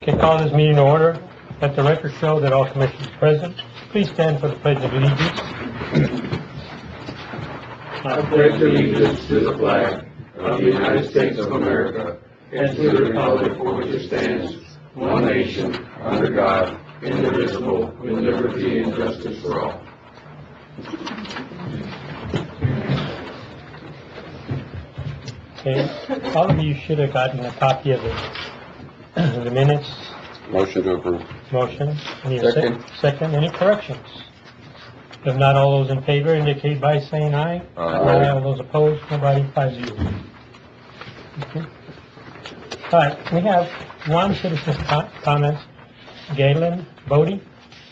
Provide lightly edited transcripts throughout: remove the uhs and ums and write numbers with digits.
Okay, call this meeting to order. Let the record show that all commissioners are present. Please stand for the pledge of allegiance. I pledge allegiance to the flag of the United States of America and to the republic for which it stands, one nation, under God, indivisible, with liberty and justice for all. Okay, all of you should have gotten a copy of the minutes. Motion to approve. Motion. Need a Second. Second. Any corrections? If not, all those in favor indicate by saying aye. Aye. All those opposed, nobody, 5-0. Okay. All right, we have one citizen's comment. Galen Bodie.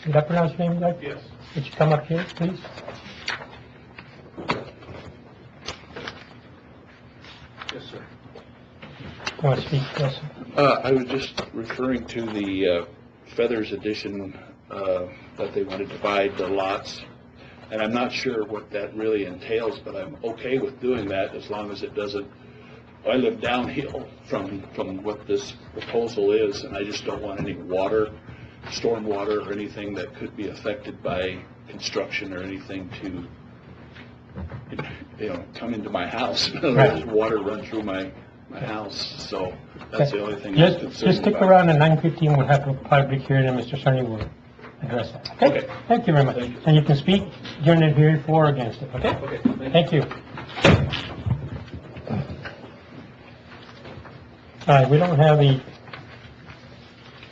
Did I pronounce your name right? Yes. Would you come up here, please? Yes, sir. You want to speak, yes? I was just referring to the Feathers edition that they want to divide the lots, and I'm not sure what that really entails, but I'm okay with doing that as long as it doesn't. I live downhill from what this proposal is, and I just don't want any water, storm water, or anything that could be affected by construction or anything to, come into my house. In other words, water run through my house, so that's the only thing I'm concerned Just stick about. around at 9:15, we'll have a public hearing, and Mr. Cerny will address that. Okay? Okay. Thank you very much. And you can speak during the hearing for or against it, okay? Okay, Thank you. All right, we don't have the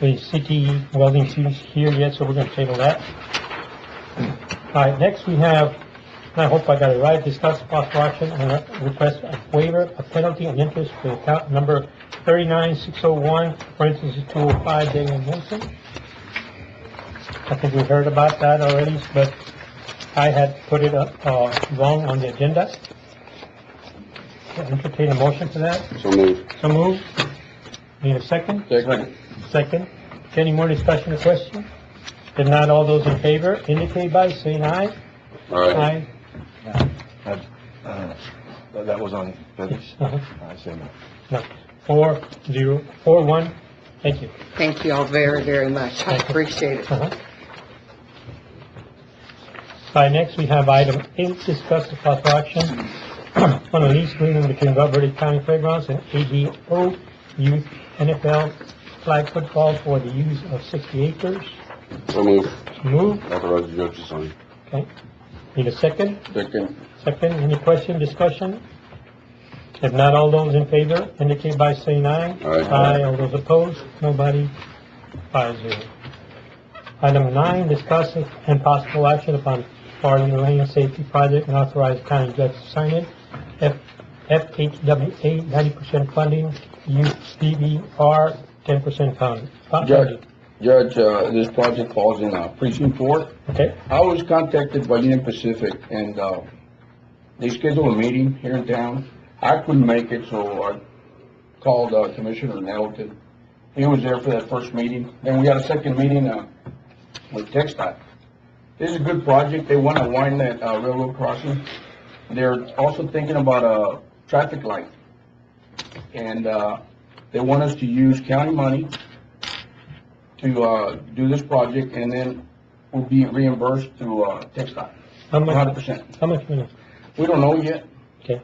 CTE welding shoes here yet, so we're going to table that. All right, next we have, and I hope I got it right, discuss possible action and request a waiver of penalty and interest for account number 39601, parentheses 205, Daniel Wilson. I think we heard about that already, but I had put it up wrong on the agenda. Entertain a motion for that. So moved. So moved. Need a second? Second. Second. Any more discussion or question? If not, all those in favor indicate by saying aye. Aye. That was on Feathers? Uh-huh. I say no. No. 4-0, 4-1. Thank you. Thank you all very, very much. I appreciate it. Uh-huh. All right, next we have item 8, discuss the possible action on a lease agreement between Valverde County Fairgrounds and ADO Youth NFL flag football for the use of 60 acres. So moved. Move. Authorize the judge to sign. Okay. Need a second? Second. Second. Any question, discussion? If not, all those in favor indicate by saying aye. Aye. All those opposed? Nobody? 5-0. Item 9, discuss and possible action upon Farley Lane Safety Project and authorize county judge to sign it. FHWA 90% funding, UPVR 10% funding. Judge, this project falls in precinct 4. Okay, I was contacted by Union Pacific, and they scheduled a meeting here in town. I couldn't make it, so I called Commissioner Nettleton. He was there for that first meeting. Then we had a second meeting with TxDOT. This is a good project. They want to widen that railroad crossing. They're also thinking about a traffic light. And they want us to use county money to do this project, and then we'll be reimbursed through TxDOT. how much? 100%. How much money? We don't know yet. Okay,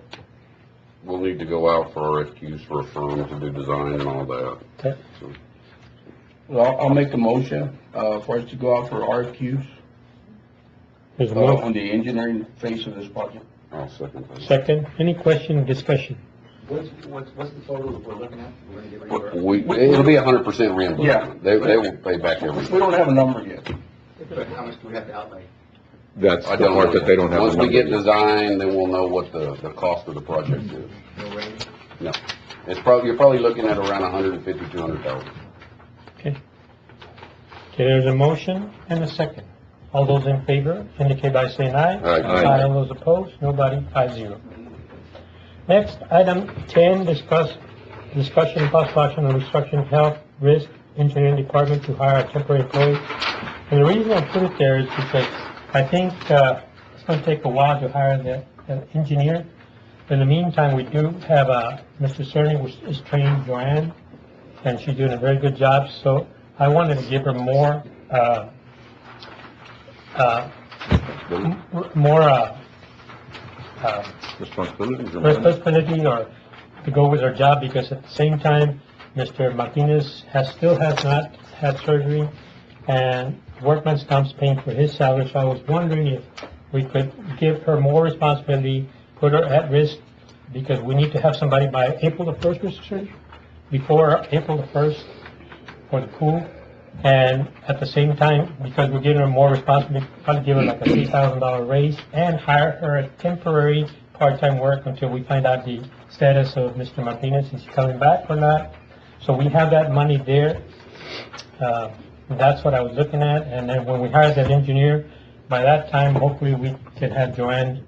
We'll need to go out for RFQs for a firm to do design and all that. okay. So, Well, I'll make a motion for us to go out for RFQs There's a motion. on the engineering phase of this project. I'll second that. Second, any question, discussion? What's the total we're looking at? We're gonna get reimbursed? It'll be 100% reimbursement. Yeah. They will pay back We everything. don't have a number yet. But how much do we have to outlay? That's I the don't part know. that they don't have. Once a we number get yet. design, then we'll know what the cost of the project is. No range? No. You're probably looking at around 150, 200,000. Okay. Okay, there's a motion and a second. All those in favor indicate by saying aye. Aye. All those opposed, nobody, 5-0. Next, item 10, discussion and possible action on restructuring health risk engineering department to hire a temporary employee. And the reason I put it there is because I think it's going to take a while to hire the engineer. In the meantime, we do have Mr. Cerny, which is training Joanne and she's doing a very good job, so I wanted to give her more, Responsibilities or? responsibility or to go with her job, because at the same time, Mr. Martinez still has not had surgery, and workman's comp's paying for his salary, so I was wondering if we could give her more responsibility, put her at risk, because we need to have somebody by April the 1st, Mr. Surgeon, before April the 1st for the pool, and at the same time, because we're giving her more responsibility, probably give her like a $3,000 raise and hire her a temporary part-time work until we find out the status of Mr. Martinez, is he coming back or not? So we have that money there. That's what I was looking at, and then when we hire that engineer, by that time, hopefully we can have Joanne,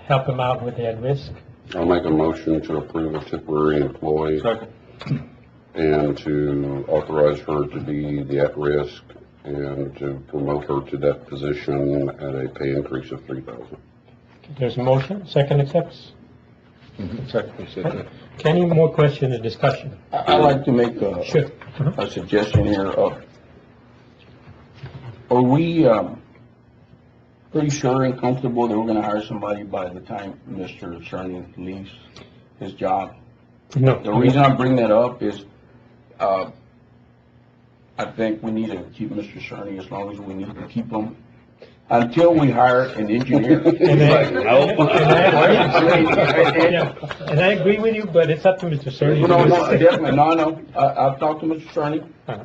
help him out with the at-risk. I'll make a motion to approve a temporary employee and to authorize her to be the at-risk and to promote her to that position at a pay increase of $3,000. There's a motion, second accepts. Second. Any more questions or discussion? I'd like to make Sure. a suggestion here. Are we, pretty sure and comfortable that we're gonna hire somebody by the time Mr. Cerny leaves his job? No. The reason I bring that up is, I think we need to keep Mr. Cerny as long as we need to keep him until we hire an engineer. And I agree with you, but it's up to Mr. Cerny. No, definitely, no. I've talked to Mr. Cerny, Uh-huh.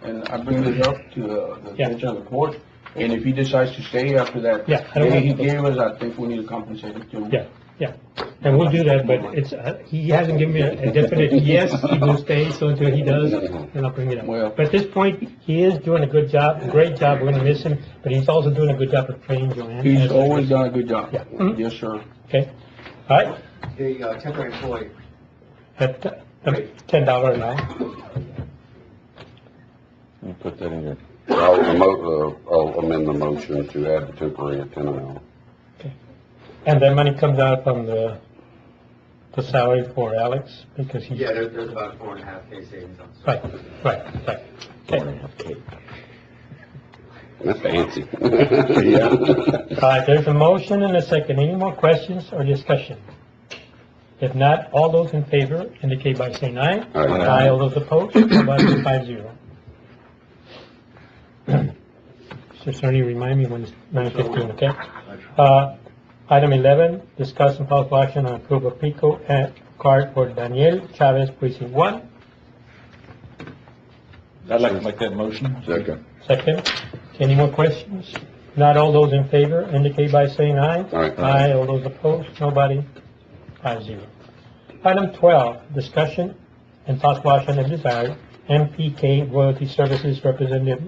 and I bring this up to the Yeah. attention of the court. And if he decides to stay after that Yeah, I don't day he have to- gave us, I think we need to compensate him too. Yeah, and we'll do that, but it's, he hasn't given me a definite yes, he will stay, so until he does, then I'll bring it up. Well- But at this point, he is doing a good job, great job, we're gonna miss him, but he's also doing a good job of training Joanne. He's always done a good job. Yeah. Mhm. Yes, sir. Okay, all right, The temporary employee, at $10 an hour. You put that in your. I'll amend the motion to add the temporary at 10 an hour. And that money comes out from the salary for Alex, because he's. yeah, there's about 4.5K savings on this. Right. Okay. That's fancy. All right, there's a motion and a second. Any more questions or discussion? If not, all those in favor indicate by saying aye. Aye. All those opposed, nobody, 5-0. Mr. Cerny, remind me when it's 9:15, okay? Item 11, discuss and possible action on approval of PICO and card for Daniel Chavez, precinct 1. I'd like to make that motion. Second. Second, any more questions? Not all those in favor indicate by saying aye. Aye. All those opposed, nobody, 5-0. Item 12, discussion and possible action if desired, MPK Royalty Services Representative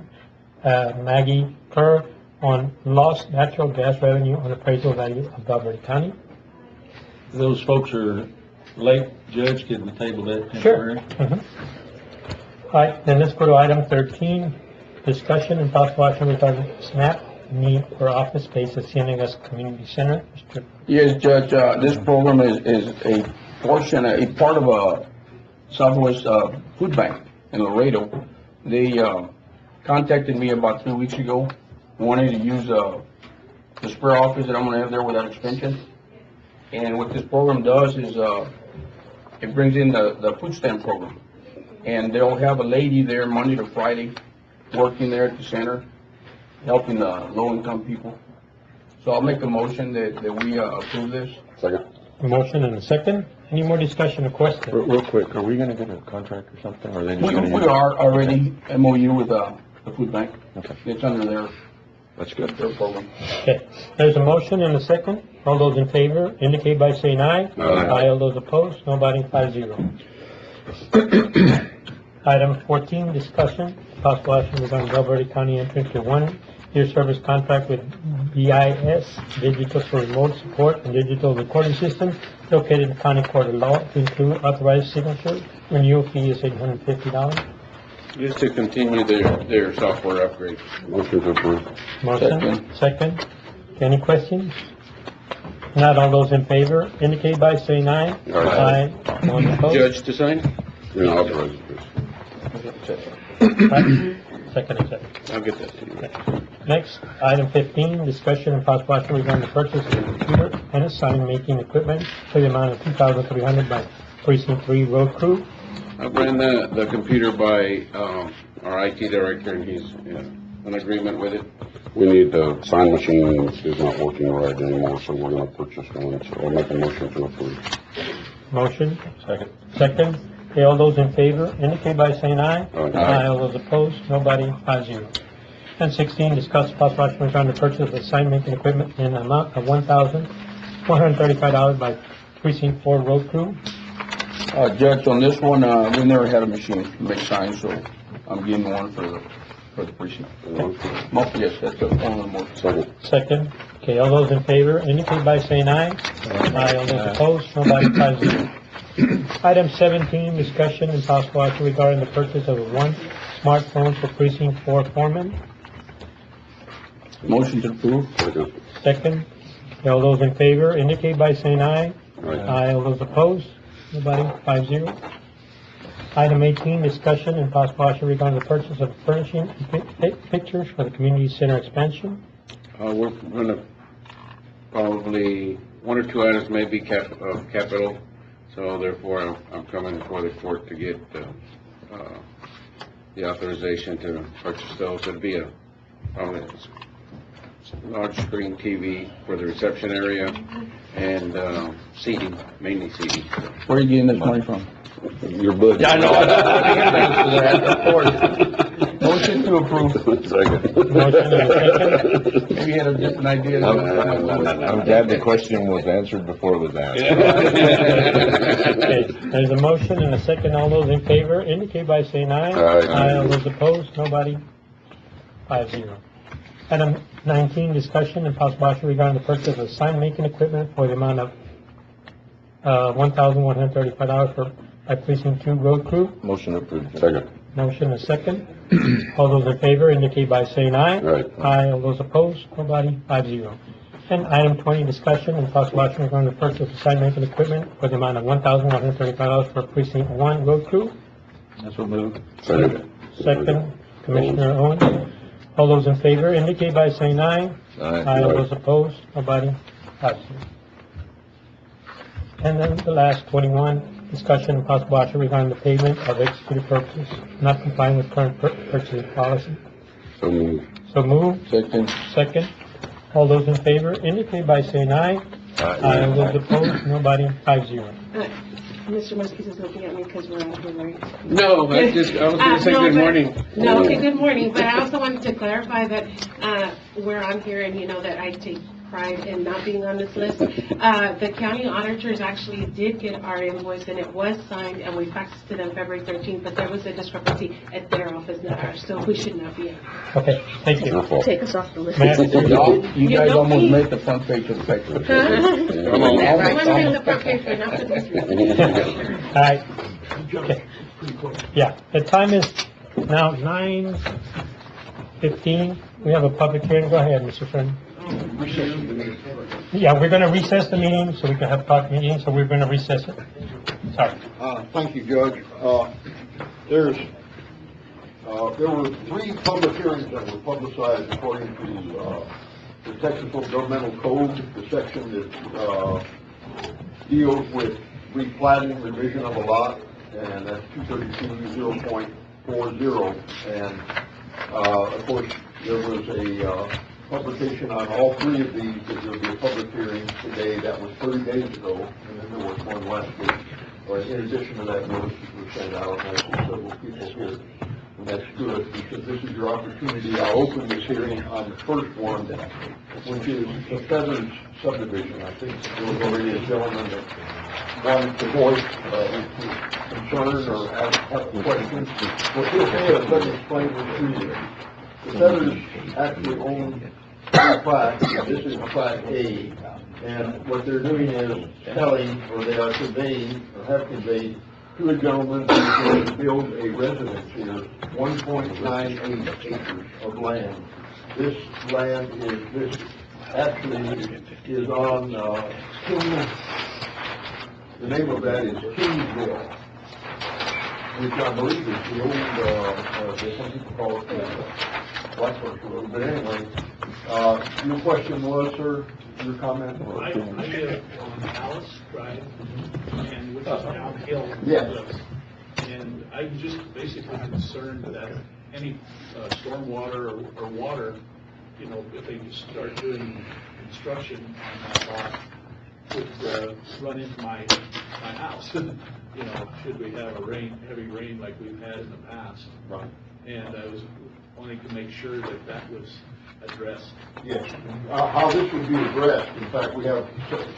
Maggie Kerr on lost natural gas revenue on appraisal value of Valverde County. Those folks are late, Judge, could we table that Sure. temporary? All right, then let's go to item 13, discussion and possible action regarding SNAP need for office space at Cienegas Community Center. Mr. Yes, Judge, this program is a portion, a part of a Southwest Food Bank in Laredo. They contacted me about 3 weeks ago, wanted to use the spare office that I'm gonna have there without extension. And what this program does is, it brings in the food stamp program. And they'll have a lady there Monday to Friday, working there at the center, helping the low-income people. So I'll make a motion that we approve this. Second. A motion and a second. Any more discussion or question? Real quick, are we gonna get a contract or something, or are they just We gonna? use- are already MOU with the food bank. Okay, It's under that's good. their program. Okay, there's a motion and a second. All those in favor indicate by saying aye. Aye. All those opposed, nobody, 5-0. Item 14, discussion, possible action regarding Valverde County entrance to 1-year service contract with BIS Digital for remote support and digital recording system located in County Court of Law to include authorized signature. Renewal fee is $850. Just to continue their software upgrade. Motion to approve. Motion, second. Any questions? Not all those in favor indicate by saying aye. Aye. One opposed. Judge to sign? Authorize this. Right? Second accepted. I'll get that to you. Next, item 15, discussion and possible action regarding the purchase of a computer and a sign making equipment for the amount of $2,300 by Precinct 3 Road Crew. I ran the computer by, our IT director, and he's in agreement with it. We need, the sign machine is not working right anymore, so we're gonna purchase one, so I'll make a motion to approve. Motion, Second. second. Okay, all those in favor indicate by saying aye. Aye. All those opposed, nobody, 5-0. And 16, discuss possible action regarding the purchase of the sign making equipment in an amount of $1,135 by Precinct 4 Road Crew. Judge, on this one, we never had a machine to make signs, so I'm getting one for the precinct. Yes, that's the only one. Second. Second. Okay, all those in favor indicate by saying aye. Aye. All those opposed, nobody, 5-0. Item 17, discussion and possible action regarding the purchase of one smartphone for Precinct 4 Foreman. Motion to approve. Second. Second. Okay, all those in favor indicate by saying aye. Aye. Aye. All those opposed, nobody, 5-0. Item 18, discussion and possible action regarding the purchase of furnishing fixtures for the community center expansion. We're gonna, probably, one or two items may be capital, so therefore I'm coming before the court to get, the authorization to purchase those. It'd be probably a large screen TV for the reception area and, seating, mainly seating. Where are you getting this money from? Your budget. Yeah, I know. Of course. Motion to approve. Second. Motion and second. Maybe you had a different idea. I'm glad the question was answered before it was asked. Okay, there's a motion and a second. All those in favor indicate by saying aye. Aye. All those opposed, nobody, 5-0. Item 19, discussion and possible action regarding the purchase of sign making equipment for the amount of $1,135 by Precinct 2 Road Crew. Motion approved. Second. Motion and second. All those in favor indicate by saying aye. Aye. Aye. All those opposed, nobody, 5-0. And item 20, discussion and possible action regarding the purchase of sign making equipment for the amount of $1,135 for Precinct 1 Road Crew. That's what moved. Second. Second, Commissioner Owens. All those in favor indicate by saying aye. Aye. All those opposed, nobody, 5-0. And then the last 21, discussion and possible action regarding the payment of executed purchases not complying with current purchasing policy. So moved. So moved. Second. Second. All those in favor indicate by saying aye. Aye. All those opposed, nobody, 5-0. Mr. Mosquito is looking at me because we're on here, right? No, I was gonna say good morning. No, okay, good morning, but I also wanted to clarify that, we're on here and you know that I take pride in not being on this list. The county auditors actually did get our invoice and it was signed and we faxed to them February 13th, but there was a discrepancy at their office, not ours, so we should not be. Okay, thank you. Your fault. Take us off the list. May I- You guys know almost me. made the front page of the paper. I want to make the front page for not for this reason. All right. Okay. Yeah, the time is now 9:15. We have a public hearing. Go ahead, Mr. Friend. Yeah, we're gonna recess the meeting so we can have public meeting, so we're gonna recess it. Sorry. Thank you, Judge. There were 3 public hearings that were publicized according to the Texas Governmental Code, the section that deals with replatting, revision of a lot, and that's 232.0.40. And of course, there was a publication on all 3 of these. There will be a public hearing today. That was 30 days ago, and then there was one last week. Or in addition to that, notices were sent out, and I see several people here. And that's good, because this is your opportunity. I'll open this hearing on the first one, which is the Feathers subdivision. I think there was already a gentleman that wanted to voice his concern or ask questions. Well, feel free to let me explain this to you. The Feathers actually own 3 plaques, and this is Plaque A. And what they're doing is telling, or they are conveying, or have conveyed, to a gentleman who's going to build a residence here, 1.98 acres of land. This land is on, King, the name of that is Kingsville. which I believe is the old, some people call it Blackbird Road, but anyway, your question was, sir, your comment? I live on Alice Drive, and which is downhill. Yes. And I'm just basically concerned that any stormwater or water, you know, if they start doing construction on that lot, would run into my house. You know, should we have a heavy rain like we've had in the past. Right. And I was wanting to make sure that that was addressed. Yes. How this would be addressed, in fact, we have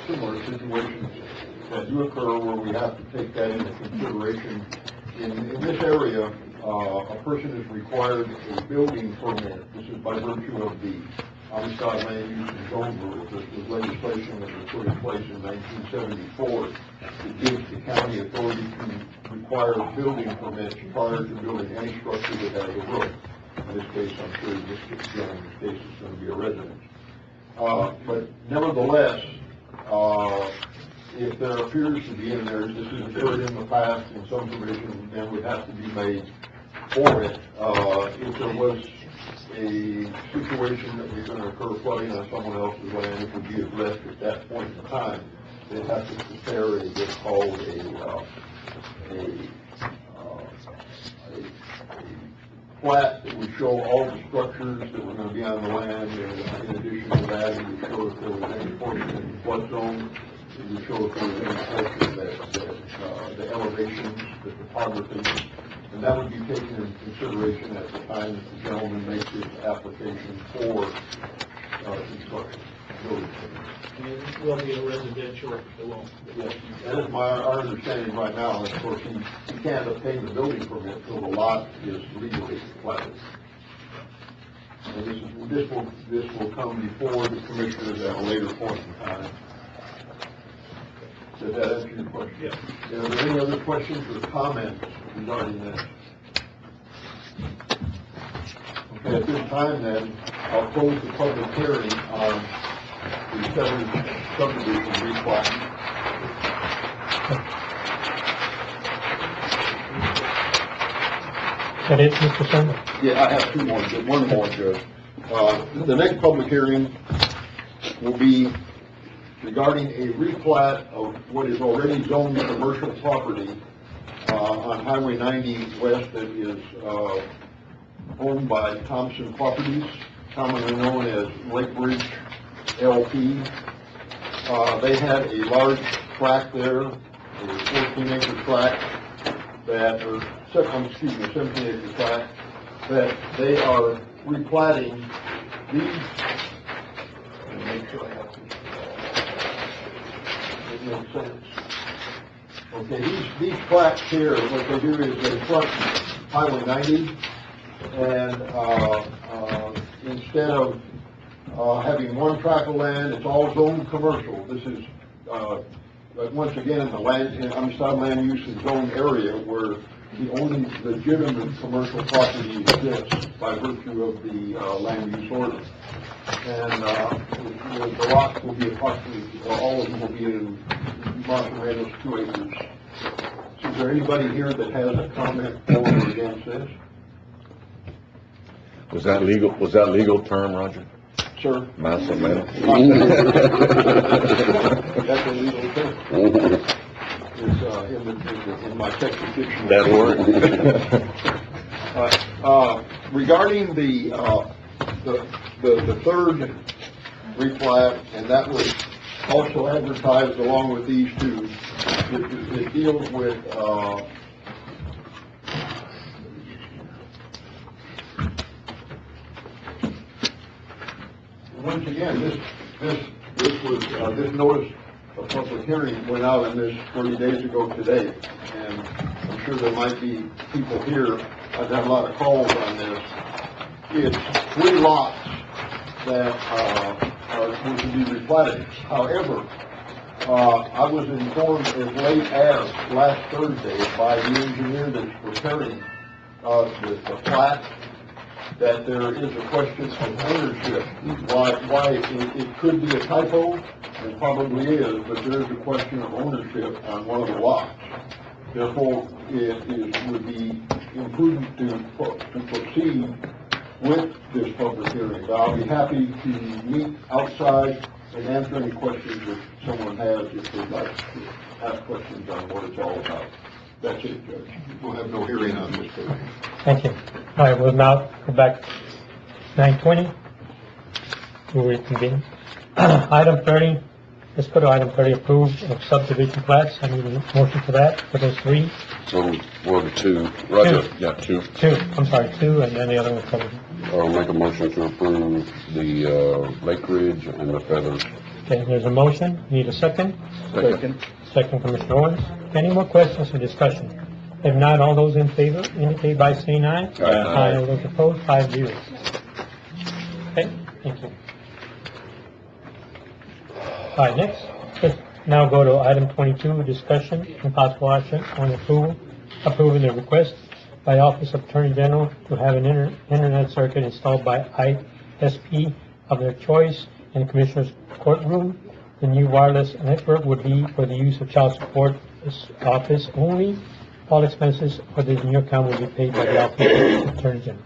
similar situations that do occur where we have to take that into consideration. In this area, a person is required a building permit. This is by virtue of the Amistad Land Use and Zone Rules. This was legislation that was put in place in 1974 that gives the county authority to require building permits prior to building any structure that has a roof. In this case, I'm sure in this case it's going to be a residence. But nevertheless, if there appears to be, and this has occurred in the past, and some provision then would have to be made for it, if there was a situation that was going to occur flooding on someone else's land, it would be addressed at that point in time. They'd have to prepare what's called a plat that would show all the structures that were going to be on the land, and in addition to that, it would show if there was any portion in the flood zone, it would show if there was any portion that the elevations, the topography, and that would be taken into consideration at the time that the gentleman makes his application for construction. And it will be a residential, it won't. Yes, that is our understanding right now. And of course, he can't obtain the building permit until the lot is legally platted. And this will come before the commissioners at a later point in time. Does that answer your question? Yes. Are there any other questions or comments regarding this? Okay, at this time then, I'll close the public hearing on the subdivision replat. Is that it, Mr. Chairman? Yeah, I have two more, one more, Judge. The next public hearing will be regarding a replat of what is already zoned commercial property on Highway 90 West that is owned by Thompson Properties, commonly known as Lake Bridge LP. They had a large tract there, a 14-acre tract that, or 17-acre tract that they are replatting these. Let me make sure I have this. It makes sense. Okay, these tracts here, what they do is they front Highway 90, and instead of having one tract of land, it's all zoned commercial. This is, once again, the Amistad Land Use and Zone area where the only legitimate commercial property exists by virtue of the land use ordinance. And the lots will be approximately, all of them will be in Monterey's 2 acres. So is there anybody here that has a comment for or against this? Was that legal term, Roger? Sir? Más o menos. That's a legal term. It's in my Texas dictionary. That word? Regarding the third replat, and that was also advertised along with these two, it deals with once again, this notice of public hearing went out on this 30 days ago today, and I'm sure there might be people here. I've had a lot of calls on this. It's 3 lots that are going to be replatted. However, I was informed as late as last Thursday by the engineer that's preparing the plat that there is a question of ownership. Why it could be a typo, it probably is, but there is a question of ownership on one of the lots. Therefore, would be imprudent to proceed with this public hearing. But I'll be happy to meet outside and answer any questions that someone has if they'd like to ask questions on what it's all about. That's it, Judge. We'll have no hearing on this today. Thank you. All right, we'll now go back to 9:20. We'll reconvene. Item 30, let's go to item 30, approve of subdivision plats. I need a motion for that, for those three. So, well, the two, Roger, Two. yeah, two. Two, I'm sorry, two, and then the other one covered. I'll make a motion to approve the, Lake Ridge and the Feathers. Okay, there's a motion. Need a second? Second. Second, Commissioner Owens. Any more questions or discussion? If not, all those in favor indicate by saying aye. Aye. All those opposed, 5-0. Okay, thank you. All right, next, let's now go to item 22, discussion and possible action on approving the request by Office of Attorney General to have an internet circuit installed by ISP of their choice in the Commissioner's courtroom. The new wireless network would be for the use of child support office only. All expenses for the new account will be paid by the Office of Attorney General.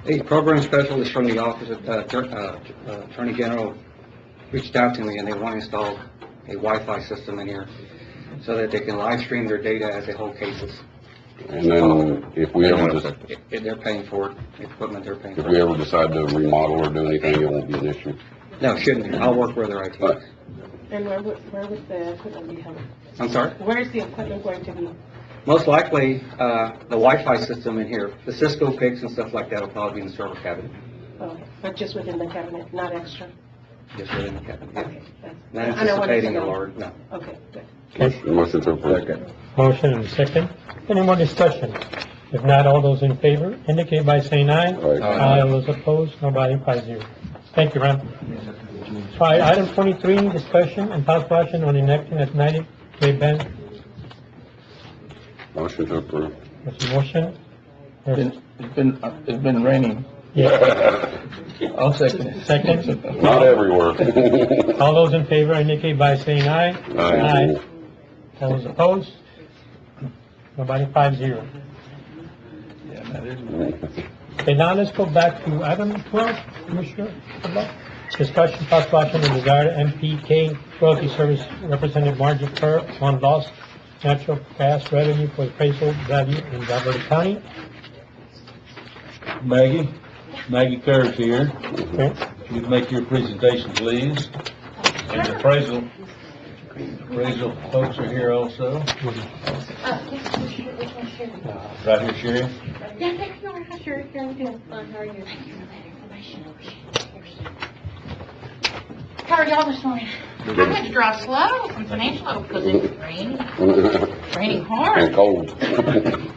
The program specialist from the Office of Attorney General reached out to me, and they want to install a Wi-Fi system in here so that they can live stream their data as they hold cases. And then if we ever, They're paying for it, the equipment they're paying if for. we ever decide to remodel or do anything, it won't be an issue. No, shouldn't be. I'll work with their IT. Right. And where would the equipment be held? I'm sorry? Where is the equipment going to be? Most likely, the Wi-Fi system in here, the Cisco picks and stuff like that will probably be in the server cabinet. Oh, but just within the cabinet, not extra? Just within the cabinet, yeah. Okay, that's. Not I know what it's anticipating a about. large, no. Okay, good. Motion to approve. Motion and second. Any more discussion? If not, all those in favor indicate by saying aye. Aye. All those opposed, nobody, 5-0. Thank you, Ram. All right, item 23, discussion and possible action on enacting a 90-day ban. Motion to approve. There's a motion. There's- It's been raining. Yeah, I'll second it. second. Not everywhere. All those in favor indicate by saying aye. Aye. All those opposed? Nobody, 5-0. Yeah, that is. Okay, now let's go back to item 12, Commissioner. Discussion, possible action on desired MPK royalty service representative margin per on lost natural gas revenue for appraisal value in Valverde County. Maggie Kerr's here. Okay. You can make your presentation, please. And the appraisal folks are here also. Right here, Sherry. Sure, how are you? How are y'all this morning? I had to drive slow from San Angelo because it was raining hard. And cold.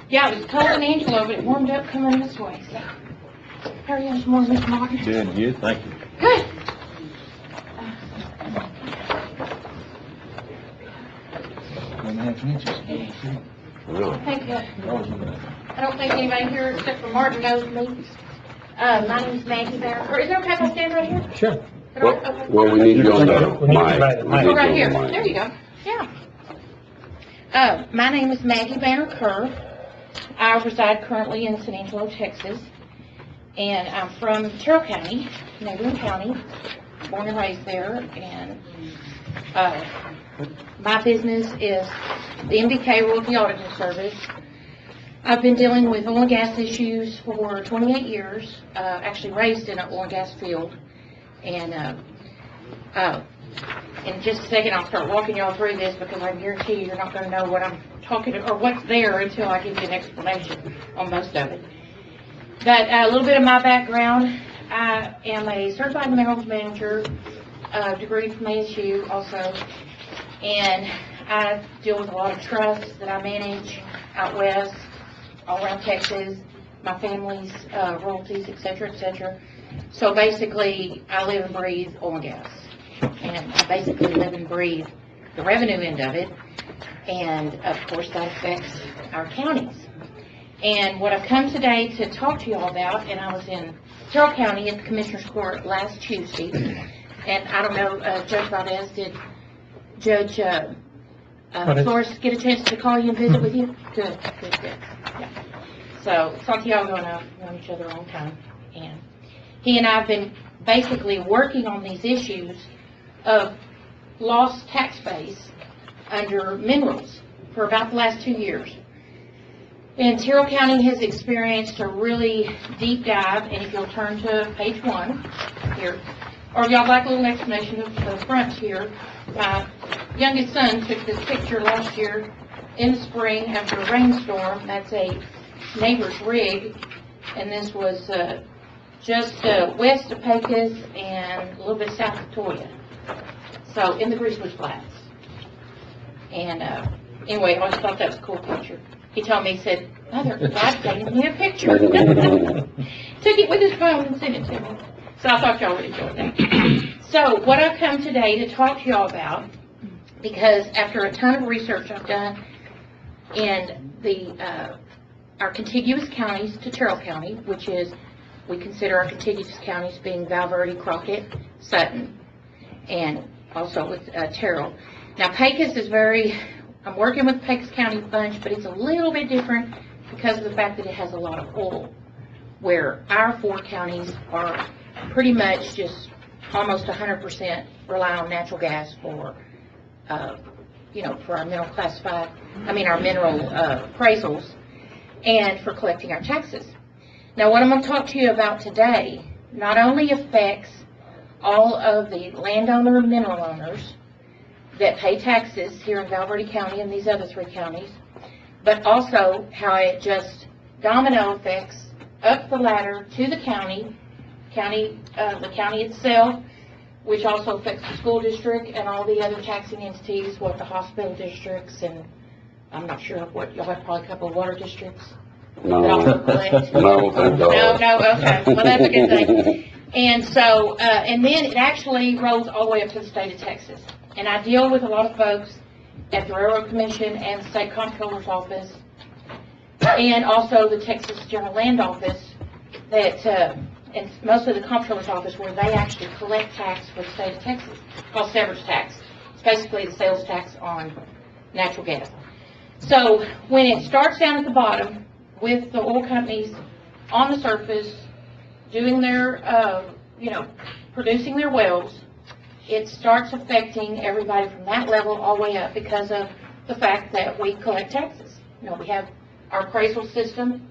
Yeah, it was cold in Angelo, but it warmed up coming this way, so. How are you this morning, Mr. Martin? Doing good, thank you. Good. 1.5 inches. Really? Thank you. I don't think anybody here except for Martin knows me. My name's Maggie Barrow. Or is it okay if I stand right here? Sure. Okay. Well, we need you on the We need you mic. right- We mic. need Oh, right you here. on the mic. There you go. Yeah. My name is Maggie Banner Kerr. I reside currently in San Angelo, Texas. And I'm from Carroll County, neighboring county, born and raised there. And my business is the MDK Royalty Auditing Service. I've been dealing with oil and gas issues for 28 years, actually raised in an oil and gas field. And in just a second, I'll start walking y'all through this because I guarantee you're not going to know what I'm talking or what's there until I give you an explanation on most of it. But a little bit of my background, I am a certified minerals manager, degree from ASU also, and I deal with a lot of trusts that I manage out west, all around Texas, my family's royalties, et cetera, So basically, I live and breathe oil and gas. And I basically live and breathe the revenue end of it. And of course, that affects our counties. And what I've come today to talk to you all about, and I was in Carroll County at the Commissioner's Court last Tuesday. And I don't know, Judge Valdez, did Judge But it's- Flores get a chance to call you and visit with you? Good. Yeah. So Santiago and I have known each other a long time, and he and I have been basically working on these issues of lost tax base under minerals for about the last 2 years. And Terrell County has experienced a really deep dive, and if you'll turn to page 1 here, or if y'all like a little explanation of the front here, my youngest son took this picture last year in the spring after a rainstorm. That's a neighbor's rig, and this was just west of Pecos and a little bit south of Toya. So in the Greasewood Flats. And anyway, I always thought that was a cool picture. He told me, he said, Mother, God gave me a picture. Took it with his phone and sent it to me. So I thought y'all would enjoy that. So what I've come today to talk to y'all about, because after a ton of research I've done in our contiguous counties to Terrell County, which is, we consider our contiguous counties being Val Verde, Crockett, Sutton, and also with Terrell. Now Pecos is I'm working with Pecos County bunch, but it's a little bit different because of the fact that it has a lot of oil, where our 4 counties are pretty much just almost 100% rely on natural gas for, for our mineral our mineral appraisals and for collecting our taxes. Now, what I'm going to talk to you about today not only affects all of the landowner and mineral owners that pay taxes here in Val Verde County and these other 3 counties, but also how it just domino effects up the ladder to the county itself, which also affects the school district and all the other taxing entities, what the hospital districts, and I'm not sure what, y'all have probably a couple of water districts. No, that collect. no, thank God. No, okay, well, that's a good thing. And so, and then it actually rolls all the way up to the state of Texas. And I deal with a lot of folks at the Railroad Commission and the State Comptroller's Office, and also the Texas General Land Office, that, and most of the Comptroller's Office, where they actually collect tax for the state of Texas, called severance tax. It's basically the sales tax on natural gas. So when it starts down at the bottom with the oil companies on the surface doing their, producing their wells, it starts affecting everybody from that level all the way up because of the fact that we collect taxes. We have our appraisal system,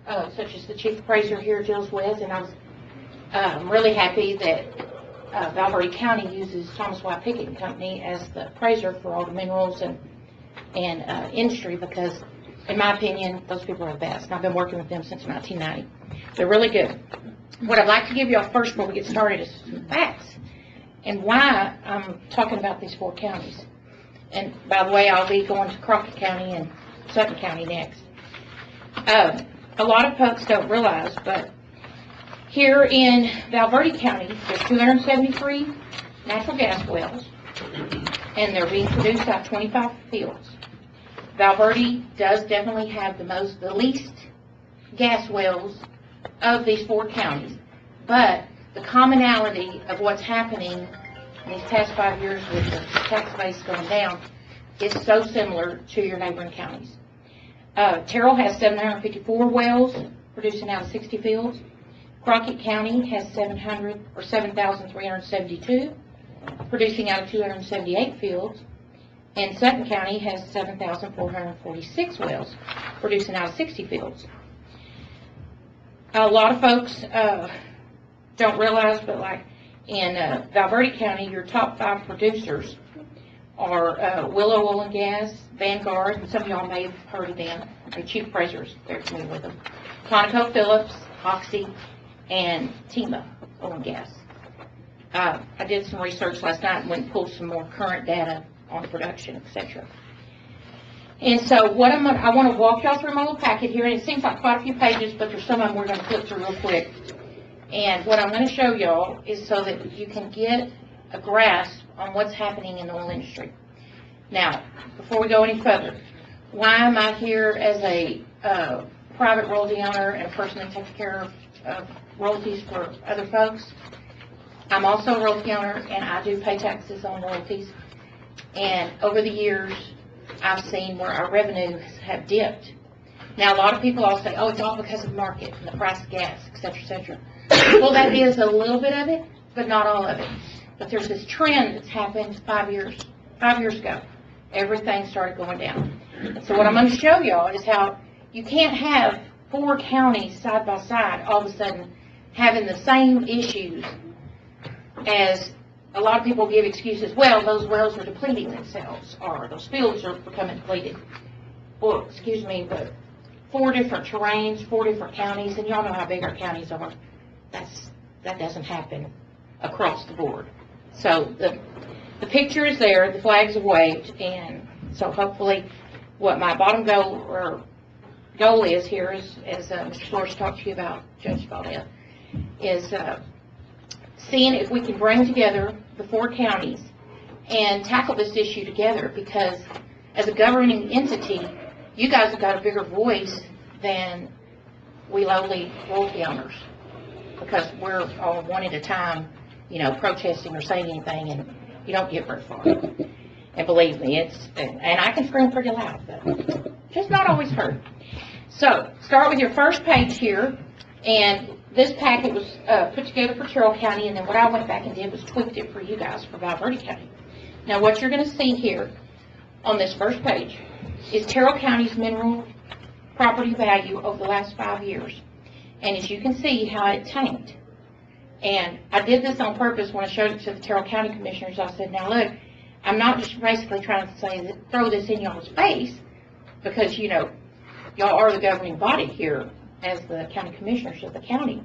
such as the chief appraiser here deals with, and I'm really happy that Val Verde County uses Thomas Y. Pickett and Company as the appraiser for all the minerals and industry, because, in my opinion, those people are the best. And I've been working with them since 1990. They're really good. What I'd like to give you all first before we get started is some facts and why I'm talking about these 4 counties. And by the way, I'll be going to Crockett County and Sutton County next. A lot of folks don't realize, but here in Val Verde County, there's 273 natural gas wells, and they're being produced out of 25 fields. Val Verde does definitely have the least gas wells of these 4 counties, but the commonality of what's happening in these past 5 years with the tax base going down is so similar to your neighboring counties. Terrell has 754 wells producing out of 60 fields. Crockett County has 7,372 producing out of 278 fields. And Sutton County has 7,446 wells producing out of 60 fields. A lot of folks don't realize, but like in Val Verde County, your top 5 producers are Willow Oil and Gas, Vanguard, and some of y'all may have heard of them. The chief appraisers, they're familiar with them. ConocoPhillips, Oxy, and Tema Oil and Gas. I did some research last night and went and pulled some more current data on production, etc. And so what I want to walk y'all through my little packet here, and it seems like quite a few pages, but there's some of them we're going to flip through real quick. And what I'm going to show y'all is so that you can get a grasp on what's happening in the oil industry. Now, before we go any further, why am I here as a private royalty owner and a person that takes care of royalties for other folks? I'm also a royalty owner, and I do pay taxes on royalties. And over the years, I've seen where our revenues have dipped. Now, a lot of people all say, oh, it's all because of the market and the price of gas, et cetera, et cetera. Well, that is a little bit of it, but not all of it. But there's this trend that's happened 5 years ago. Everything started going down. So what I'm going to show y'all is how you can't have 4 counties side by side all of a sudden having the same issues as a lot of people give excuses. Well, those wells are depleting themselves, or those fields are becoming depleted. Well, excuse me, but 4 different terrains, 4 different counties, and y'all know how big our counties are. That doesn't happen across the board. So the picture is there, the flags are waved, and so hopefully what my bottom goal is here is, as Mr. Flores talked to you about, Judge Valdez, is seeing if we can bring together the 4 counties and tackle this issue together, because as a governing entity, you guys have got a bigger voice than we lowly royalty owners, because we're all one at a time, protesting or saying anything, and you don't get very far. And believe me, and I can scream pretty loud, but just not always heard. So, start with your first page here, and this packet was put together for Terrell County, and then what I went back and did was tweaked it for you guys for Val Verde County. Now, what you're going to see here on this first page is Terrell County's mineral property value over the last 5 years. And as you can see how it tanked. And I did this on purpose when I showed it to the Terrell County Commissioners. I said, now look, I'm not just basically trying to say that, throw this in y'all's face, because, y'all are the governing body here as the county commissioners of the county,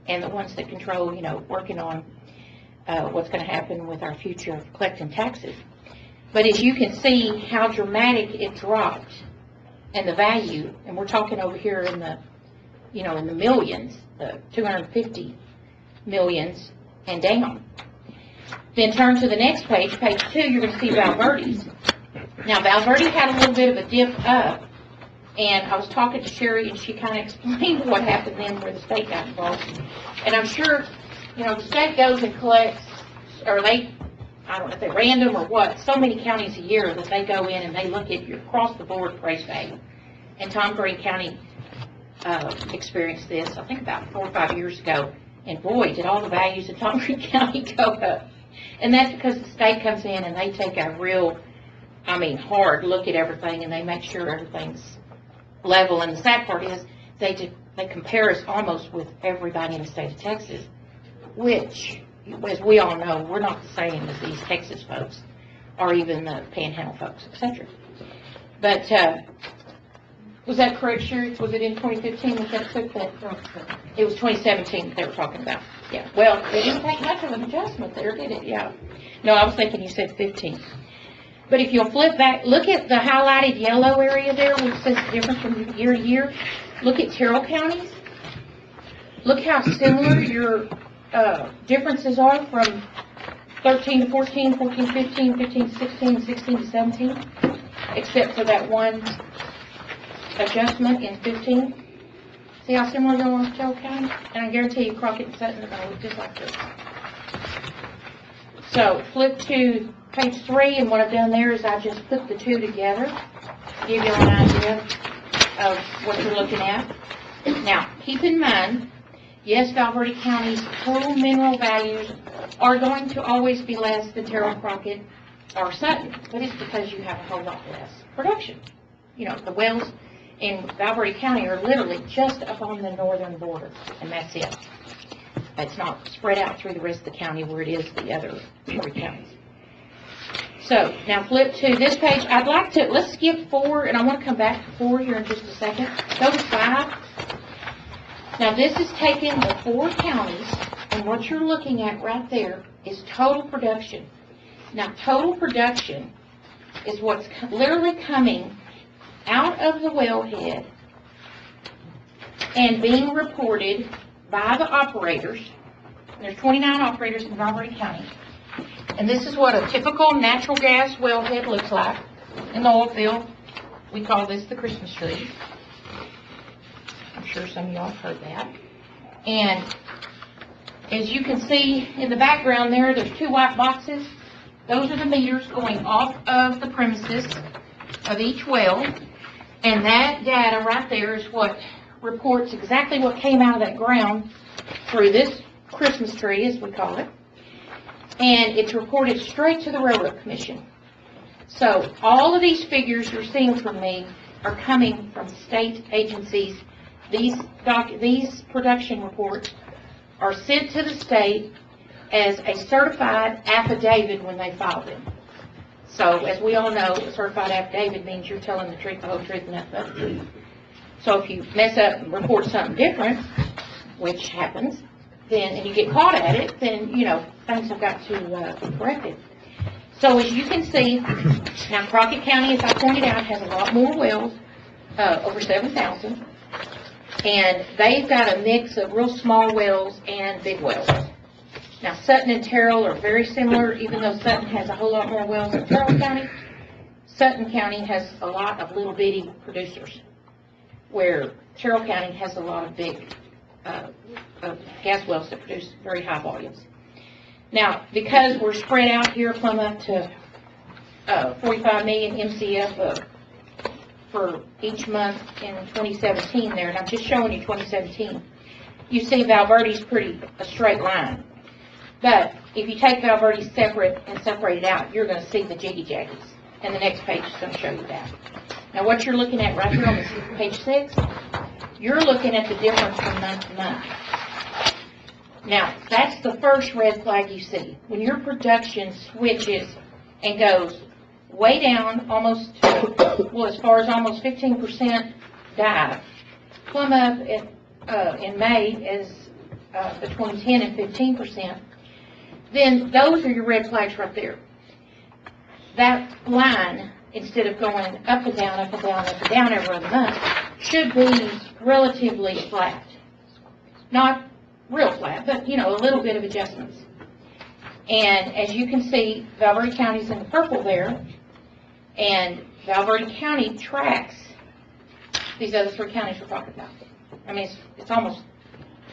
and the ones that control, working on what's going to happen with our future of collecting taxes. But as you can see how dramatic it dropped, and the value, and we're talking over here in the, in the millions, the 250 millions and down. Then turn to the next page, page 2, you're going to see Val Verde's. Now, Val Verde had a little bit of a dip up, and I was talking to Sherry, and she kind of explained what happened then where the state got involved. And I'm sure, the state goes and collects, or I don't know if they're random or what, so many counties a year that they go in and they look at your across-the-board appraised value. And Tom Green County experienced this, I think about 4 or 5 years ago, and boy, did all the values in Tom Green County go up. And that's because the state comes in and they take a real, hard look at everything, and they make sure everything's level. And the sad part is they compare us almost with everybody in the state of Texas, which, as we all know, we're not the same as these Texas folks, or even the Panhandle folks, etc. But was that correct, Sherry? Was it in 2015 was that took that? It was 2017 that they were talking about. Yeah. Well, it didn't take much of an adjustment there, did it? Yeah. No, I was thinking you said 15. But if you'll flip back, look at the highlighted yellow area there, which says the difference from year to year. Look at Terrell counties. Look how similar your differences are from 13 to 14, 14 to 15, 15 to 16, 16 to 17, except for that one adjustment in 15. See how similar they are to Terrell County? And I guarantee you Crockett and Sutton are going to look just like this. So flip to page 3, and what I've done there is I just put the two together to give you an idea of what you're looking at. Now, keep in mind, yes, Val Verde County's total mineral values are going to always be less than Terrell, Crockett, or Sutton, but it's because you have a whole lot less production. The wells in Val Verde County are literally just up on the northern border, and that's it. It's not spread out through the rest of the county where it is the other 3 counties. So, now flip to this page. Let's skip 4, and I want to come back to 4 here in just a second. Go to 5. Now, this is taking the 4 counties, and what you're looking at right there is total production. Now, total production is what's literally coming out of the wellhead and being reported by the operators. There's 29 operators in Val Verde County. And this is what a typical natural gas wellhead looks like in the oil field. We call this the Christmas tree. I'm sure some of y'all have heard that. And as you can see in the background there's 2 white boxes. Those are the meters going off of the premises. of each well, and that data right there is what reports exactly what came out of that ground through this Christmas tree, as we call it, and it's reported straight to the Railroad Commission. So all of these figures you're seeing from me are coming from state agencies. These production reports are sent to the state as a certified affidavit when they file them. So as we all know, a certified affidavit means you're telling the truth, the whole truth, and nothing but the truth. So if you mess up and report something different, which happens, then, and you get caught at it, then, you know, things have got to be corrected. So as you can see, now Crockett County, as I pointed out, has a lot more wells, over 7,000, and they've got a mix of real small wells and big wells. Now Sutton and Terrell are very similar, even though Sutton has a whole lot more wells than Terrell County. Sutton County has a lot of little bitty producers, where Terrell County has a lot of big gas wells that produce very high volumes. Now, because we're spread out here, plumb up to 45 million MCF for each month in 2017 there, and I'm just showing you 2017. You see Valverde's pretty a straight line. But if you take Valverde separate and separate it out, you're going to see the jiggy-jaggies. And the next page is going to show you that. Now, what you're looking at right here on this page 6, you're looking at the difference from month to month. Now, that's the first red flag you see. When your production switches and goes way down, almost, well, as far as almost 15% dive, plumb up in May as between 10 and 15%, then those are your red flags right there. That line, instead of going up and down, up and down, up and down every other month, should be relatively flat. Not real flat, but, you know, a little bit of adjustments. And as you can see, Valverde County's in the purple there, and Valverde County tracks these other 3 counties we're talking about. I mean, it's almost,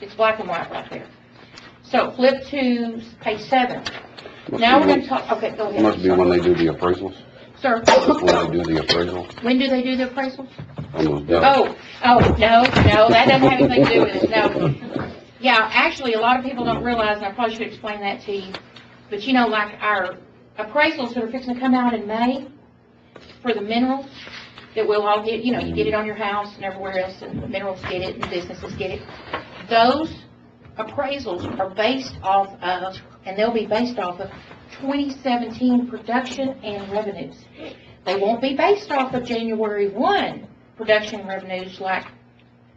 it's black and white right there. So flip to page 7. Now we're going to talk, okay, go ahead. Must be when they do the appraisals. Sir? When they do the appraisals. When do they do the appraisals? Almost done. Oh, no, that doesn't have anything to do with it, no. Yeah, actually, a lot of people don't realize, and I probably should explain that to you, but you know, like our appraisals that are fixing to come out in May for the minerals, that we'll all get, you know, you get it on your house and everywhere else, and the minerals get it, and businesses get it. Those appraisals are based off of, and they'll be based off of 2017 production and revenues. They won't be based off of January 1 production revenues like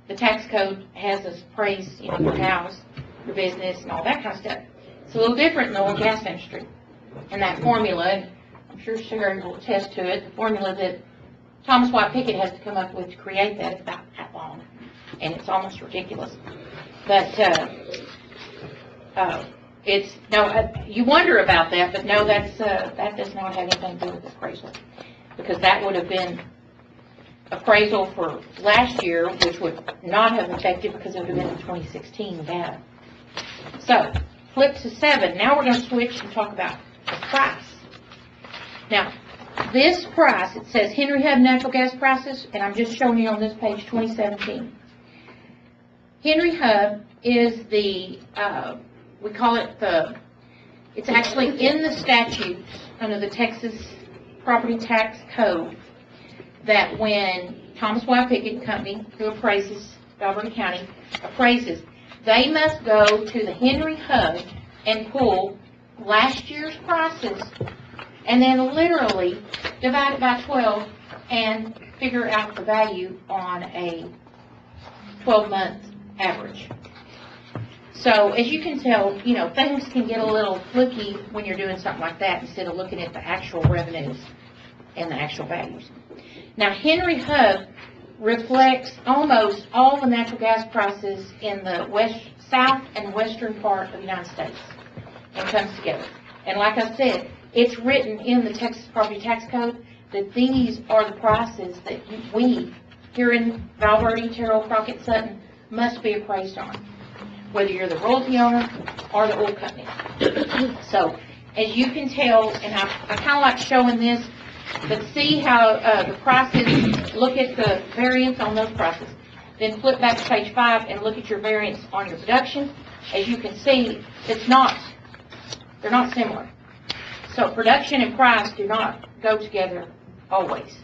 the tax code has us appraise, you know, your house, your business, and all that kind of stuff. It's a little different in the oil and gas industry. And that formula, and I'm sure Sherry will attest to it, the formula that Thomas White Pickett has to come up with to create that is about that long. And it's almost ridiculous. But it's, no, you wonder about that, but no, that's, that does not have anything to do with appraisal. Because that would have been appraisal for last year, which would not have affected because it would have been the 2016 data. So, flip to 7. Now we're going to switch and talk about the price. Now, this price, it says Henry Hub natural gas prices, and I'm just showing you on this page 2017. Henry Hub is the, we call it the, it's actually in the statutes under the Texas Property Tax Code, that when Thomas White Pickett Company, who appraises Valverde County, appraises, they must go to the Henry Hub and pull last year's prices and then literally divide it by 12 and figure out the value on a 12-month average. So as you can tell, you know, things can get a little flicky when you're doing something like that instead of looking at the actual revenues and the actual values. Now, Henry Hub reflects almost all the natural gas prices in the south and western part of the United States and comes together. And like I said, it's written in the Texas Property Tax Code that these are the prices that we, here in Valverde, Terrell, Crockett, Sutton, must be appraised on, whether you're the royalty owner or the oil company. So, as you can tell, and I kind of like showing this But see how the prices, look at the variance on those prices. Then flip back to page 5 and look at your variance on your production. As you can see, they're not similar. So production and price do not go together always.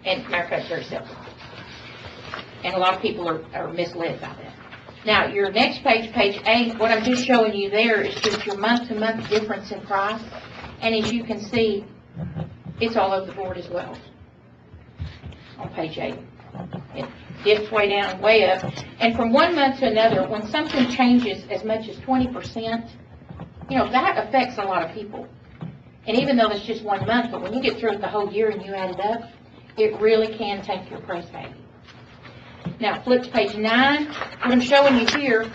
And matter of fact, very seldom. And a lot of people are misled by that. Now, your next page, page 8, what I'm just showing you there is just your month-to-month difference in price. And as you can see, it's all over the board as well on page 8. It dips way down, way up. And from one month to another, when something changes as much as 20%, you know, that affects a lot of people. And even though it's just 1 month, but when you get through the whole year and you add it up, it really can take your price value. Now, flip to page 9. What I'm showing you here,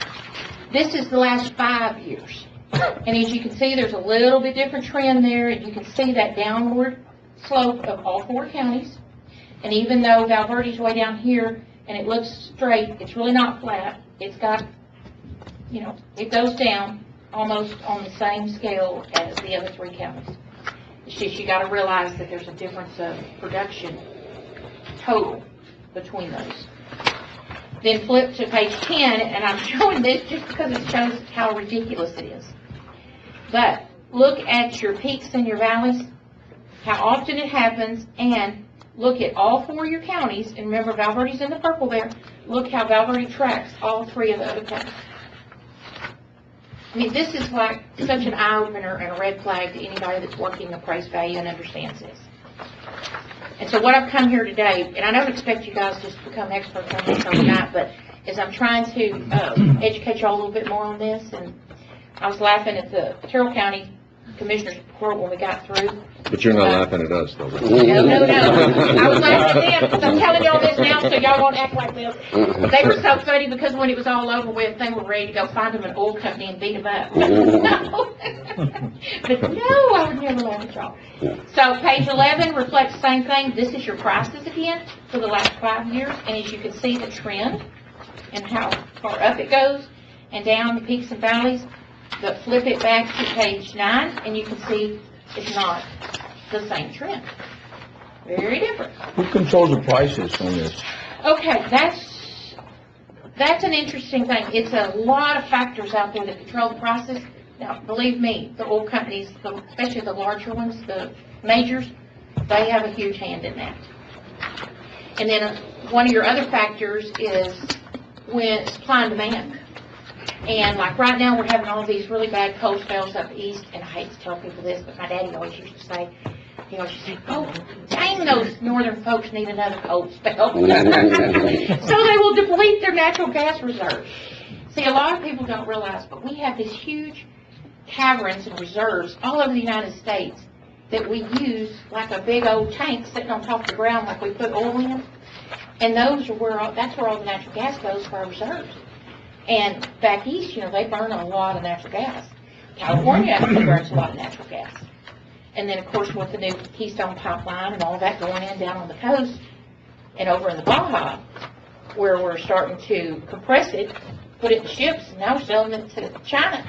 this is the last 5 years. And as you can see, there's a little bit different trend there, and you can see that downward slope of all 4 counties. And even though Val Verde's way down here, and it looks straight, it's really not flat. It's got, you know, it goes down almost on the same scale as the other 3 counties. It's just you got to realize that there's a difference of production total between those. Then flip to page 10, and I'm showing this just because it shows how ridiculous it is. But look at your peaks and your valleys, how often it happens, and look at all 4 of your counties, and remember Val Verde's in the purple there. Look how Val Verde tracks all 3 of the other counties. I mean, this is like such an eye-opener and a red flag to anybody that's working appraised value and understands this. And so what I've come here today, and I don't expect you guys just to become experts on this overnight, but as I'm trying to educate you all a little bit more on this, and I was laughing at the Terrell County Commissioner's report when we got through. But you're not laughing at us, though. No. I was laughing at them because I'm telling y'all this now so y'all won't act like this. They were so funny because when it was all over with, they were ready to go find them an oil company and beat them up. No. But no, I would never laugh at y'all. So page 11 reflects the same thing. This is your prices again for the last 5 years. And as you can see the trend and how far up it goes and down the peaks and valleys. But flip it back to page 9 and you can see it's not the same trend. Very different. Who controls the prices on this? Okay, that's an interesting thing. It's a lot of factors out there that control the prices. Now, believe me, the oil companies, especially the larger ones, the majors, they have a huge hand in that. And then one of your other factors is when supply and demand. And like right now, we're having all these really bad cold spells up east, and I hate to tell people this, but my daddy always used to say, oh, dang, those northern folks need another cold spell. So they will deplete their natural gas reserves. See, a lot of people don't realize, but we have these huge caverns and reserves all over the United States that we use like a big old tank sitting on top of the ground like we put oil in. And those are that's where all the natural gas goes for our reserves. And back east, they burn a lot of natural gas. California burns a lot of natural gas. And then, of course, with the new Keystone Pipeline and all that going in down on the coast and over in the Baja, where we're starting to compress it, put it in ships, and now we're selling it to China.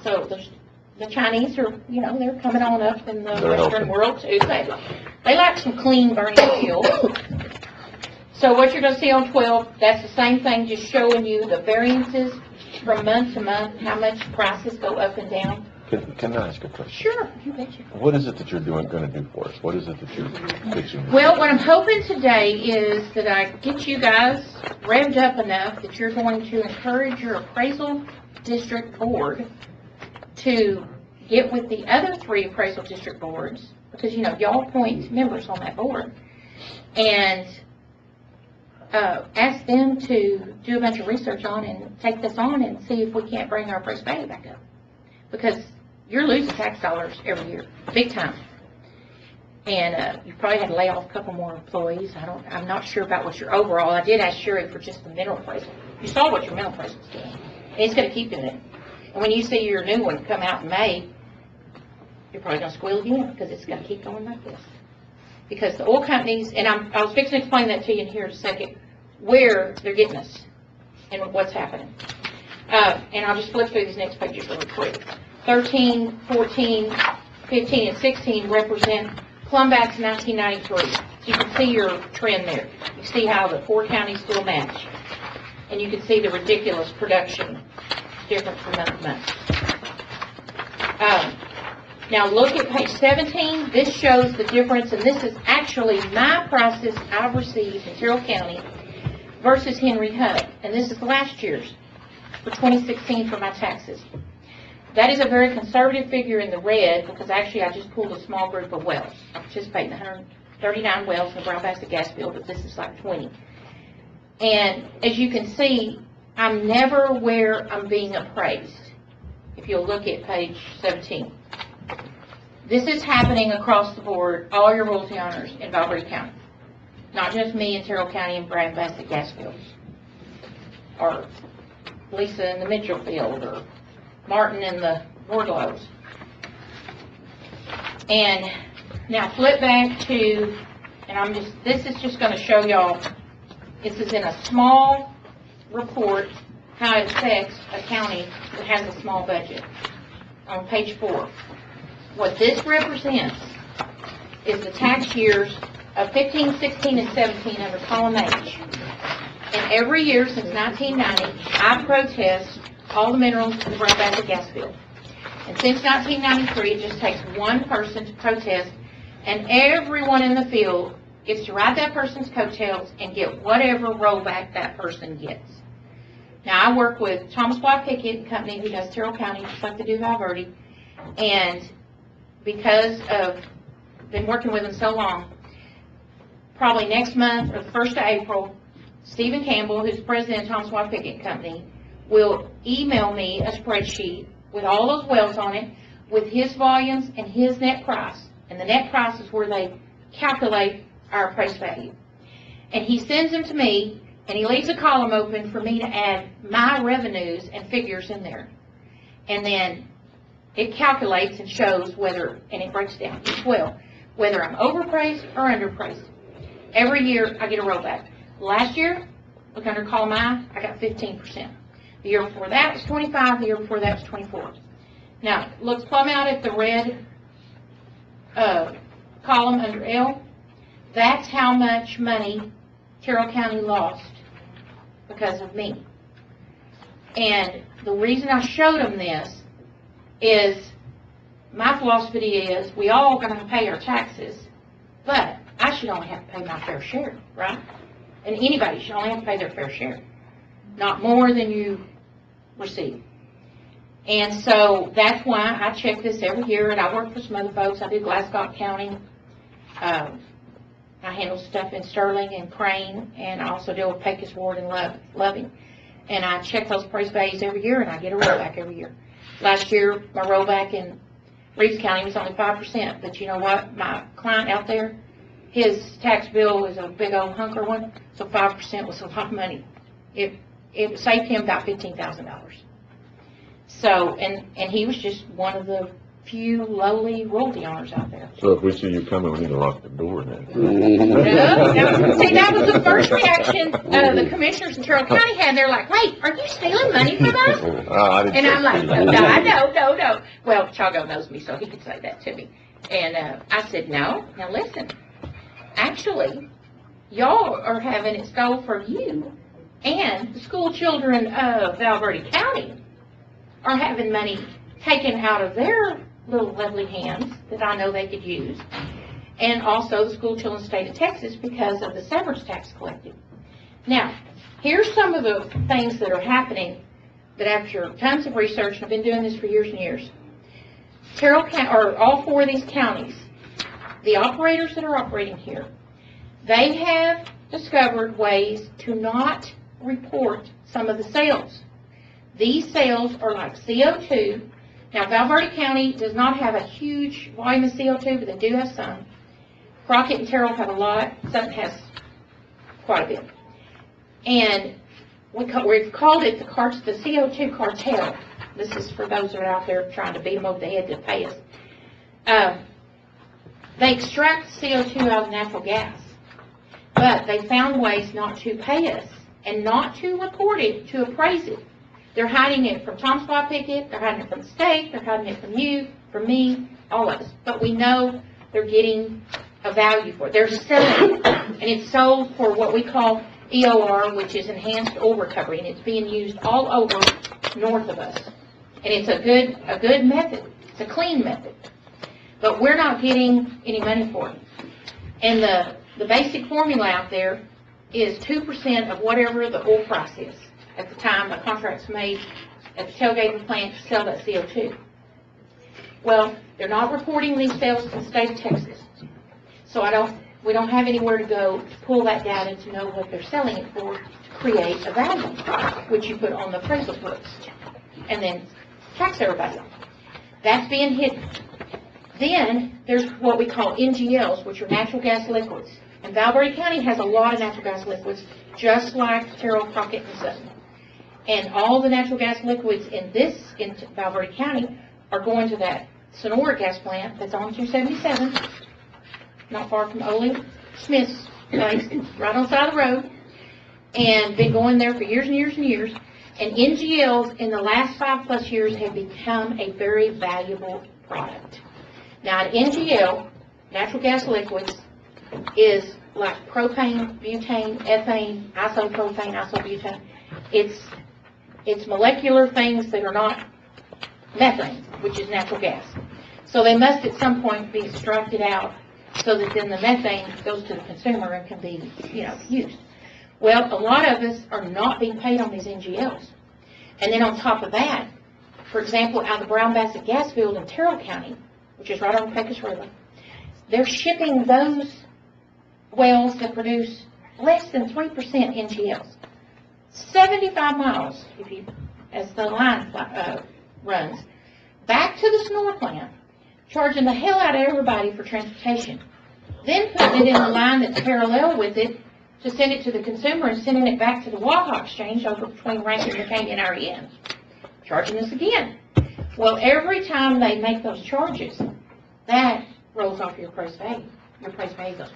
So the Chinese are, they're coming on up in the Western world, too. They like some clean burning fuel. So what you're going to see on 12, that's the same thing, just showing you the variances from month to month, how much prices go up and down. Can I ask a question? Sure, you betcha. What is it that you're going to do for us? What is it that you're fixing? Well, what I'm hoping today is that I get you guys revved up enough that you're going to encourage your appraisal district board to get with the other 3 appraisal district boards, because, y'all appoint members on that board, and ask them to do a bunch of research on and take this on and see if we can't bring our appraised value back up. Because you're losing tax dollars every year, big time. And you probably had to lay off a couple more employees. I'm not sure about what your overall. I did ask Sherry for just the mineral appraisal. You saw what your mineral appraisal was doing. And it's going to keep doing it. And when you see your new one come out in May, you're probably going to squeal again because it's going to keep going like this. Because the oil companies, and I was fixing to explain that to you in here in a second, where they're getting us and what's happening. And I'll just flip through these next pages really quick. 13, 14, 15, and 16 represent plumb back to 1993. You can see your trend there. You see how the 4 counties still match. And you can see the ridiculous production difference from month to month. Now look at page 17. This shows the difference, and this is actually my prices I've received in Terrell County versus Henry Hub. And this is last year's for 2016 for my taxes. That is a very conservative figure in the red because actually I just pulled a small group of wells. I participate in 139 wells in the Brown Basket gas field, but this is like 20. And as you can see, I'm never where I'm being appraised. If you'll look at page 17. This is happening across the board, all your royalty owners in Valverde County. Not just me in Terrell County and Brown Basket gas fields. Or Lisa in the Mitchell field, or Martin in the Bordeaux. And now flip back to, and this is just going to show y'all, this is in a small report, how it affects a county that has a small budget. On page 4. What this represents is the tax years of 15, 16, and 17 under column H. And every year since 1990, I protest all the minerals in the Brown Basket gas field. And since 1993, it just takes one person to protest, and everyone in the field gets to ride that person's coattails and get whatever rollback that person gets. Now, I work with Thomas Y. Pickett Company, who does Terrell County, just like they do Valverde, and because of been working with them so long, probably next month or the 1st of April, Stephen Campbell, who's president of Thomas Y. Pickett Company, will email me a spreadsheet with all those wells on it, with his volumes and his net price. And the net price is where they calculate our appraised value. And he sends them to me, and he leaves a column open for me to add my revenues and figures in there. And then it calculates and shows whether, and it breaks down each well, whether I'm overpriced or underpriced. Every year I get a rollback. Last year, look under column I got 15%. The year before that was 25, the year before that was 24. Now, look plumb out at the red column under L. That's how much money Terrell County lost because of me. And the reason I showed them this is my philosophy is we all going to pay our taxes, but I should only have to pay my fair share, right? And anybody should only have to pay their fair share, not more than you receive. And so that's why I check this every year, and I work for some other folks. I do Glasscock County. I handle stuff in Sterling and Crane, and I also deal with Pecos Ward and Loving. And I check those price values every year, and I get a rollback every year. Last year, my rollback in Reeves County was only 5%, but you know what? My client out there, his tax bill was a big old hunker one, so 5% was a lot of money. It saved him about $15,000. So, and he was just one of the few lowly royalty owners out there. So if we see you coming, we need to lock the door now. No, see, that was the first reaction the commissioners in Terrell County had. They're like, wait, are you stealing money from us? And I'm like, no. Well, Chago knows me, so he could say that to me. And I said, no, now listen. Actually, y'all are having it stole from you, and the school children of Valverde County are having money taken out of their little lovely hands that I know they could use, and also the school children of the state of Texas because of the severance tax collected. Now, here's some of the things that are happening that after tons of research, and I've been doing this for years and years, Terrell County, or all 4 of these counties, the operators that are operating here, they have discovered ways to not report some of the sales. These sales are like CO2. Now, Valverde County does not have a huge volume of CO2, but they do have some. Crockett and Terrell have a lot. Sutton has quite a bit. And we've called it the CO2 cartel. This is for those that are out there trying to beat them over the head to pay us. They extract CO2 out of natural gas, but they found ways not to pay us and not to report it, to appraise it. They're hiding it from Thomas Y. Pickett, they're hiding it from the state, they're hiding it from you, from me, all of us. But we know they're getting a value for it. They're selling it, and it's sold for what we call EOR, which is enhanced oil recovery, and it's being used all over north of us. And it's a good method. It's a clean method. But we're not getting any money for it. And the basic formula out there is 2% of whatever the oil price is at the time a contract's made at the tailgate of the plant to sell that CO2. Well, they're not reporting these sales to the state of Texas. So we don't have anywhere to go to pull that data to know what they're selling it for to create a value, which you put on the appraisal books and then tax everybody. That's being hidden. Then there's what we call NGLs, which are natural gas liquids. And Val Verde County has a lot of natural gas liquids, just like Terrell, Crockett, and Sutton. And all the natural gas liquids in Val Verde County are going to that Sonora gas plant that's on 277, not far from Ole Smith's place, right on the side of the road, and been going there for years and years and years. And NGLs in the last 5+ years have become a very valuable product. Now, an NGL, natural gas liquids, is like propane, butane, ethane, isopropane, isobutane. It's molecular things that are not methane, which is natural gas. So they must at some point be extracted out so that then the methane goes to the consumer and can be, used. Well, a lot of us are not being paid on these NGLs. And then on top of that, for example, out of the Brown Bassett gas field in Terrell County, which is right on the Pecos River, they're shipping those wells that produce less than 3% NGLs. 75 miles, as the line runs, back to the Sonora plant, charging the hell out of everybody for transportation. Then putting it in a line that's parallel with it to send it to the consumer and sending it back to the Waha exchange over between Rankin, McCain, and REN. Charging us again. Well, every time they make those charges, that rolls off your price value. Your price value goes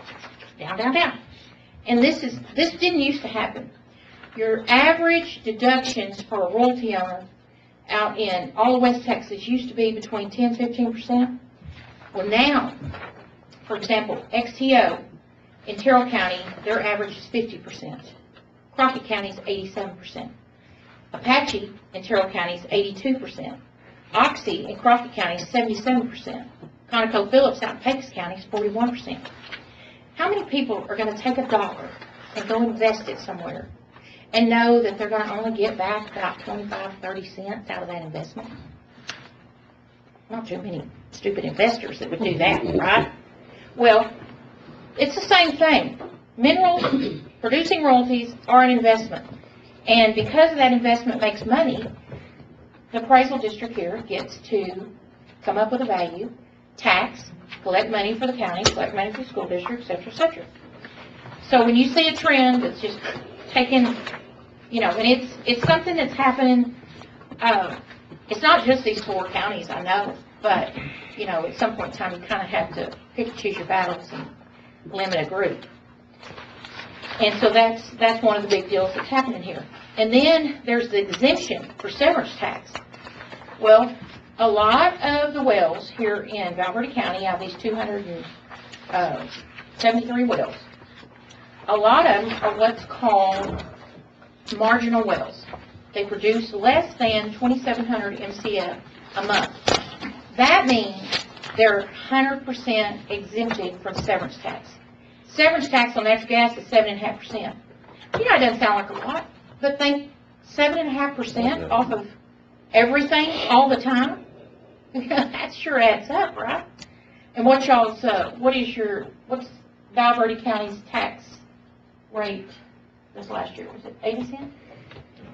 down, down, down. And this didn't used to happen. Your average deductions for a royalty owner out in all of West Texas used to be between 10-15%. Well, now, for example, XTO in Terrell County, their average is 50%. Crockett County is 87%. Apache in Terrell County is 82%. Oxy in Crockett County is 77%. ConocoPhillips out in Pecos County is 41%. How many people are going to take $1 and go invest it somewhere and know that they're going to only get back about 25-30 cents out of that investment? Not too many stupid investors that would do that, right? Well, it's the same thing. Minerals, producing royalties are an investment. And because that investment makes money, the appraisal district here gets to come up with a value, tax, collect money for the county, collect money for the school district, et cetera, et cetera. So when you see a trend that's just taken, and it's something that's happening, it's not just these 4 counties, I know, but, at some point in time, you kind of have to pick and choose your battles and limit a group. And so that's one of the big deals that's happening here. And then there's the exemption for severance tax. Well, a lot of the wells here in Val Verde County, out of these 273 wells, a lot of them are what's called marginal wells. They produce less than 2,700 MCF a month. That means they're 100% exempted from severance tax. Severance tax on natural gas is 7.5%. It doesn't sound like a lot, but think 7.5% off of everything all the time. That sure adds up, right? And what's Val Verde County's tax rate this last year? Was it 80 cents?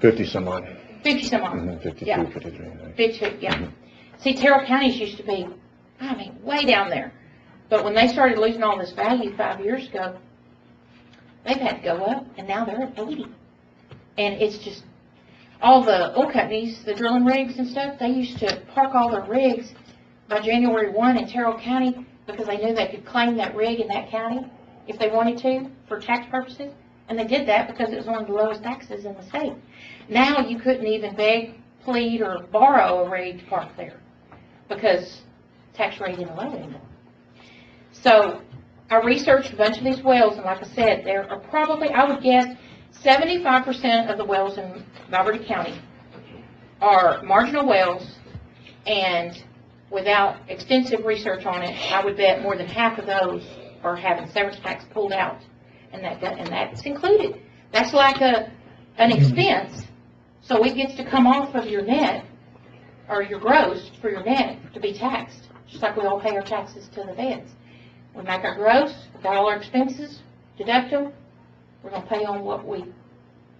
50 some odd. 50 some odd. 52, yeah. 53. 52, yeah. See, Terrell County's used to be, way down there. But when they started losing all this value 5 years ago, they've had to go up, and now they're at 80. And it's just, all the oil companies, the drilling rigs and stuff, they used to park all their rigs by January 1 in Terrell County because they knew they could claim that rig in that county if they wanted to for tax purposes. And they did that because it was one of the lowest taxes in the state. Now you couldn't even beg, plead, or borrow a rig to park there because tax rate isn't low anymore. So I researched a bunch of these wells, and like I said, there are probably, I would guess, 75% of the wells in Valverde County are marginal wells, and without extensive research on it, I would bet more than half of those are having severance tax pulled out, and that's included. That's like an expense, so it gets to come off of your net, or your gross for your net to be taxed, just like we all pay our taxes to the feds. We make our gross, we got all our expenses, deduct them, we're going to pay on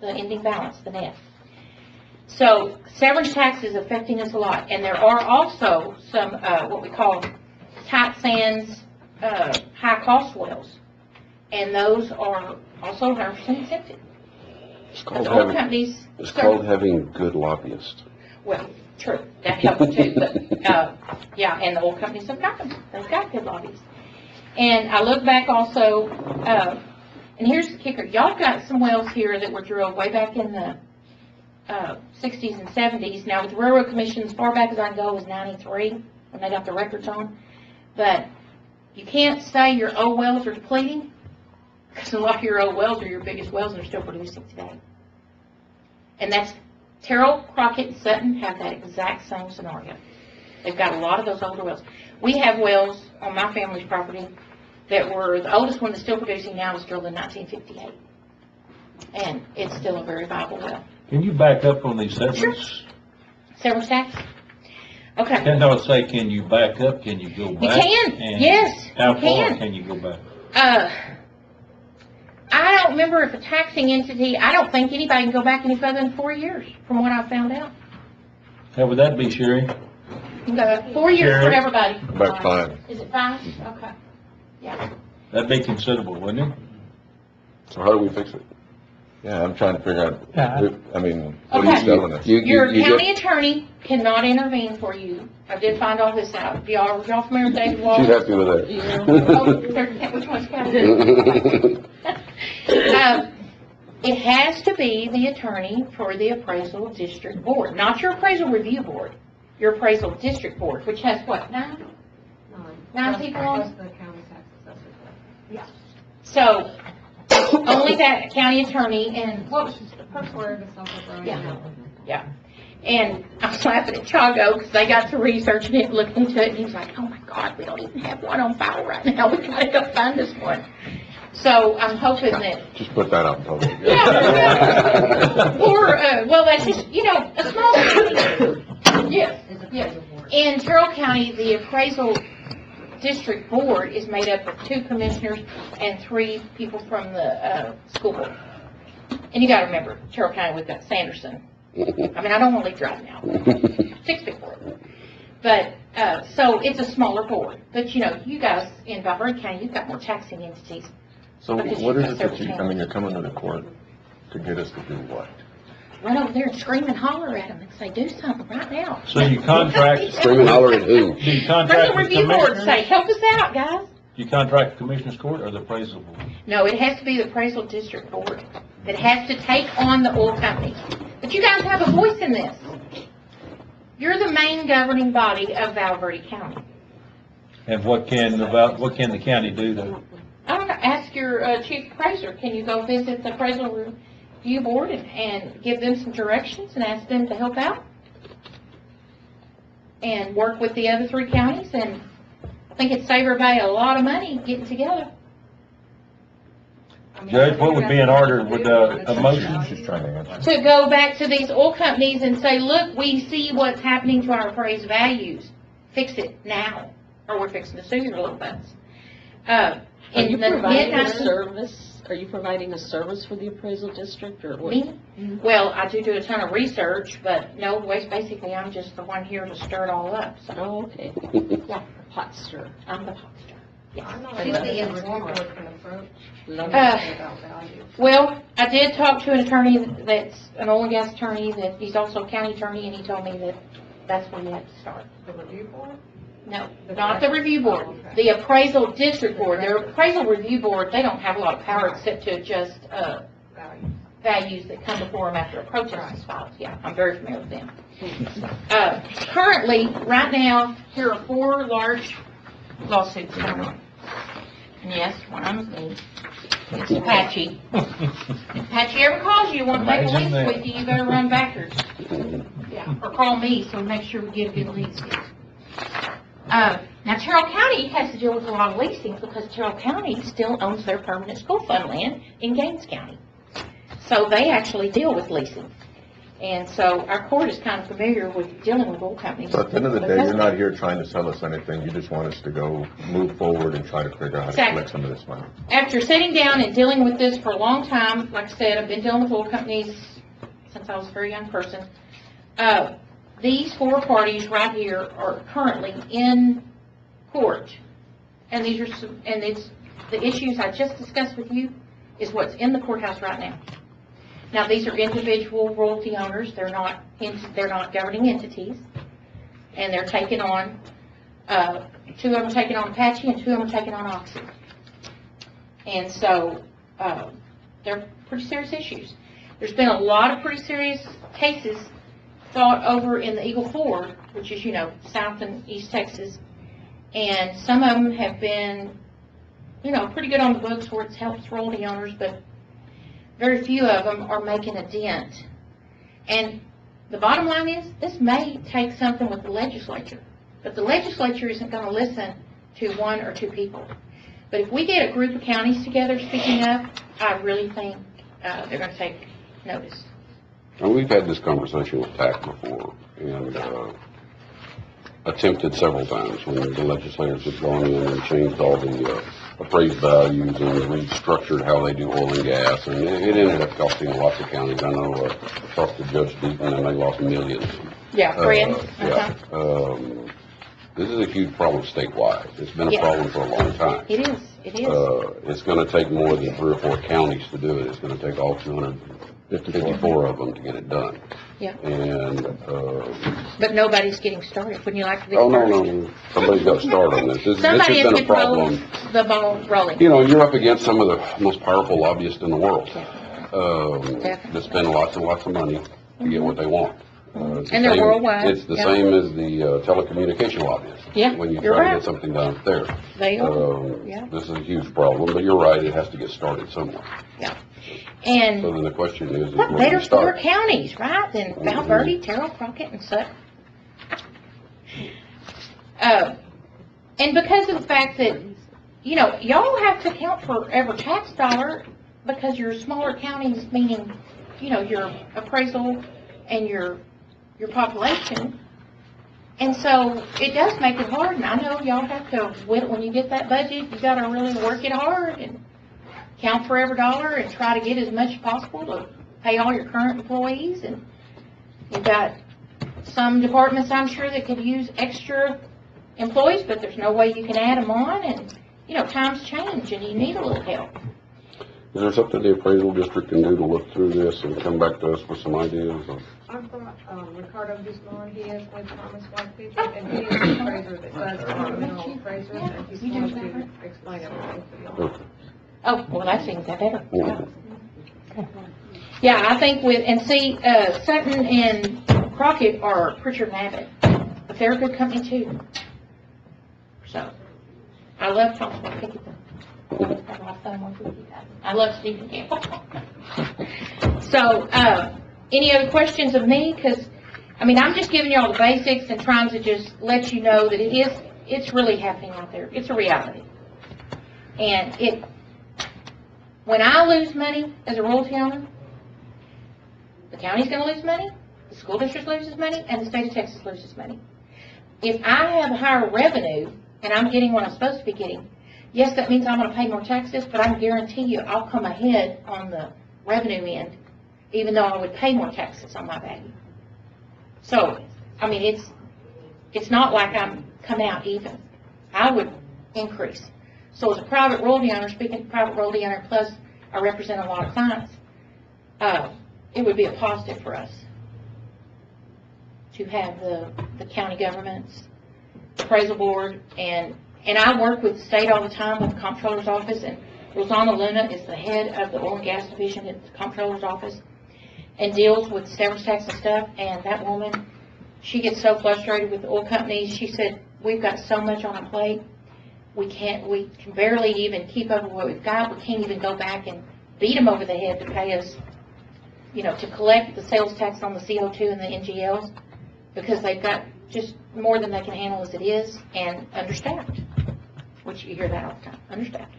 the ending balance, the net. So severance tax is affecting us a lot, and there are also some what we call tight sands, high-cost wells, and those are also 100% exempted. It's called Oil companies. It's called having good lobbyists. Well, true, that helps too, but, yeah, and the oil companies have got them. They've got good lobbyists. And I look back also, and here's the kicker. Y'all got some wells here that were drilled way back in the 60s and 70s. Now, with the Railroad Commission, as far back as I can go was 93, when they got the records on. But you can't say your old wells are depleting, because a lot of your old wells are your biggest wells and they're still producing today. And that's Terrell, Crockett, and Sutton have that exact same scenario. They've got a lot of those older wells. We have wells on my family's property that were, the oldest one that's still producing now was drilled in 1958. And it's still a very viable well. Can you back up on these severance? Sure. Severance tax? Okay. Can I say, can you back up? Can you go back? You can, And yes, how you far can. can you go back? I don't remember if a taxing entity, I don't think anybody can go back any further than 4 years, from what I found out. How would that be, Sherry? 4 years for Sure. everybody. About 5. Is it 5? Okay. Yeah. That'd be considerable, wouldn't it? So how do we fix it? Yeah, I'm trying to figure out, Yeah. I mean, what are Okay. you telling us? Your county attorney cannot intervene for you. I did find all this out. Y'all familiar with David Wall? She's happy with Oh, that. which one's county? It has to be the attorney for the appraisal district board, not your appraisal review board, your appraisal district board, which has what, 9 people on it? The county tax assessor. Yeah. So, only that county attorney and, what was The first word is something right Yeah. now. Yeah. And I was laughing at Chago because they got to researching it, looked into it, and he was like, oh my God, we don't even have one on file right now. We gotta go find this one. So I'm hoping that, Just put that out in public. yeah. Or, well, that's just, a small county. Yes, yes. In Terrell County, the appraisal district board is made up of 2 commissioners and 3 people from the school board. And you gotta remember, Terrell County, we've got Sanderson. I mean, I don't want to leave driving now. 6 people. But, so it's a smaller board. But, you guys in Valverde County, you've got more taxing entities. So Because what you've is it got that you, several I mean, you're coming to the court to get us to do what? Run over there and scream and holler at them and say, do something right now. So you contract, Scream and holler at who? do you Bring contract the the review board and say, commissioners? help us out, guys. Do you contract the commissioners court or the appraisal board? No, it has to be the appraisal district board that has to take on the oil companies. But you guys have a voice in this. You're the main governing body of Valverde County. And what can the county do to, I'm going to ask your chief appraiser, can you go visit the appraisal review board and give them some directions and ask them to help out? And work with the other 3 counties, and I think it'd save everybody a lot of money getting together. Judge, what would be in order with a motion? She's trying to answer. To go back to these oil companies and say, look, we see what's happening to our appraised values. Fix it now, or we're fixing to sue your little butts. Are you In the providing a mid-90s, service? Are you providing a service for the appraisal district or what? me? Well, I do a ton of research, but no, basically I'm just the one here to stir it all up. So, Oh, okay. yeah, Pot stir. I'm the pot stir. Yes. I know the informer can approach. Uh, Well, I did talk to an attorney that's an oil and gas attorney, that he's also a county attorney, and he told me that that's where you have to start. The review board? No, not the review board, the appraisal district board. Their appraisal review board, they don't have a lot of power except to adjust values that come before them after a protest is filed. Yeah, I'm very familiar with them. Currently, right now, here are 4 large lawsuits going on. Yes, one of them's me. It's Apache. If Apache ever calls you, want to make a Imagine lease that. with you, you better run backwards. Yeah, or call me, so we make sure we get a good lease. Now Terrell County has to deal with a lot of leasing because Terrell County still owns their permanent school fund land in Gaines County. So they actually deal with leasing. And so our court is kind of familiar with dealing with oil companies. So at the end of the day, you're not here trying to sell us anything, you just want us to go move forward and try to figure out how to Exactly. collect some of this money. After sitting down and dealing with this for a long time, like I said, I've been dealing with oil companies since I was a very young person. These four parties right here are currently in court. And these are some, and it's, the issues I just discussed with you is what's in the courthouse right now. Now, these are individual royalty owners, they're not governing entities, and they're taking on, two of them are taking on Apache and two of them are taking on Oxy. And so, they're pretty serious issues. There's been a lot of pretty serious cases fought over in the Eagle Ford, which is, South and East Texas, and some of them have been, pretty good on the books where it helps royalty owners, but very few of them are making a dent. And the bottom line is, this may take something with the legislature, but the legislature isn't going to listen to one or two people. But if we get a group of counties together speaking up, I really think they're going to take notice. And we've had this conversation with TAC before, and attempted several times when the legislators have gone in and changed all the appraised values and restructured how they do oil and gas, and it ended up costing lots of counties. I know it cost the Judge Deaton, and they lost millions. Yeah, Fred. Yeah. This is a huge problem statewide. It's been a problem for a long time. It is. It is. It's going to take more than 3 or 4 counties to do it. It's going to take all 254 of them to get it done. Yeah. And, But nobody's getting started. Wouldn't you like to be oh, first? no, somebody's got to start on this. This Somebody has has been a to roll problem. the ball rolling. You're up against some of the most powerful lobbyists in the world. Definitely. That spend lots and lots of money to get what they want. It's the And they're same- worldwide. It's the Yeah. same as the telecommunication lobbyists. Yeah, When you you're try to right. get something done there. They are. Yeah. This is a huge problem, but you're right, it has to get started somewhere. Yeah. So And then the question is what where do better you start? 4 counties, right, than Val Verde, Terrell, Crockett, and Sutton? And because of the fact that, y'all have to account for every tax dollar because your smaller counties, meaning, your appraisal and your population. And so it does make it hard, and I know y'all have to, when you get that budget, you gotta really work it hard and count for every dollar and try to get as much as possible to pay all your current employees. And you've got some departments, I'm sure, that could use extra employees, but there's no way you can add them on, and, times change and you need a little help. Is there something the appraisal district can do to look through this and come back to us with some ideas? I've got Ricardo Guzman, he is with Thomas White People, and he is the appraiser that does environmental appraisers, and he's going to explain everything to y'all. Okay. Oh, well, that seems that better. Mhm. Yeah, I think Sutton and Crockett are Pritchard and Abbott, but they're a good company too. So, I love Thomas White People. I love Stephen Campbell. So, any other questions of me? Because, I'm just giving you all the basics and trying to just let you know that it's really happening out there. It's a reality. And when I lose money as a royalty owner, the county's going to lose money, the school district loses money, and the state of Texas loses money. If I have a higher revenue and I'm getting what I'm supposed to be getting, yes, that means I'm going to pay more taxes, but I can guarantee you I'll come ahead on the revenue end, even though I would pay more taxes on my value. So, it's not like I'm coming out even. I would increase. So as a private royalty owner, speaking of private royalty owner, plus I represent a lot of clients, it would be a positive for us to have the county governments, appraisal board, and I work with the state all the time with the comptroller's office, and Rosanna Luna is the head of the oil and gas division at the comptroller's office and deals with sales tax and stuff. And that woman, she gets so frustrated with the oil companies. She said, we've got so much on our plate. we can barely even keep up with what we've got. We can't even go back and beat them over the head to pay us, to collect the sales tax on the CO2 and the NGLs, because they've got just more than they can handle as it is, and understaffed, which you hear that all the time, understaffed.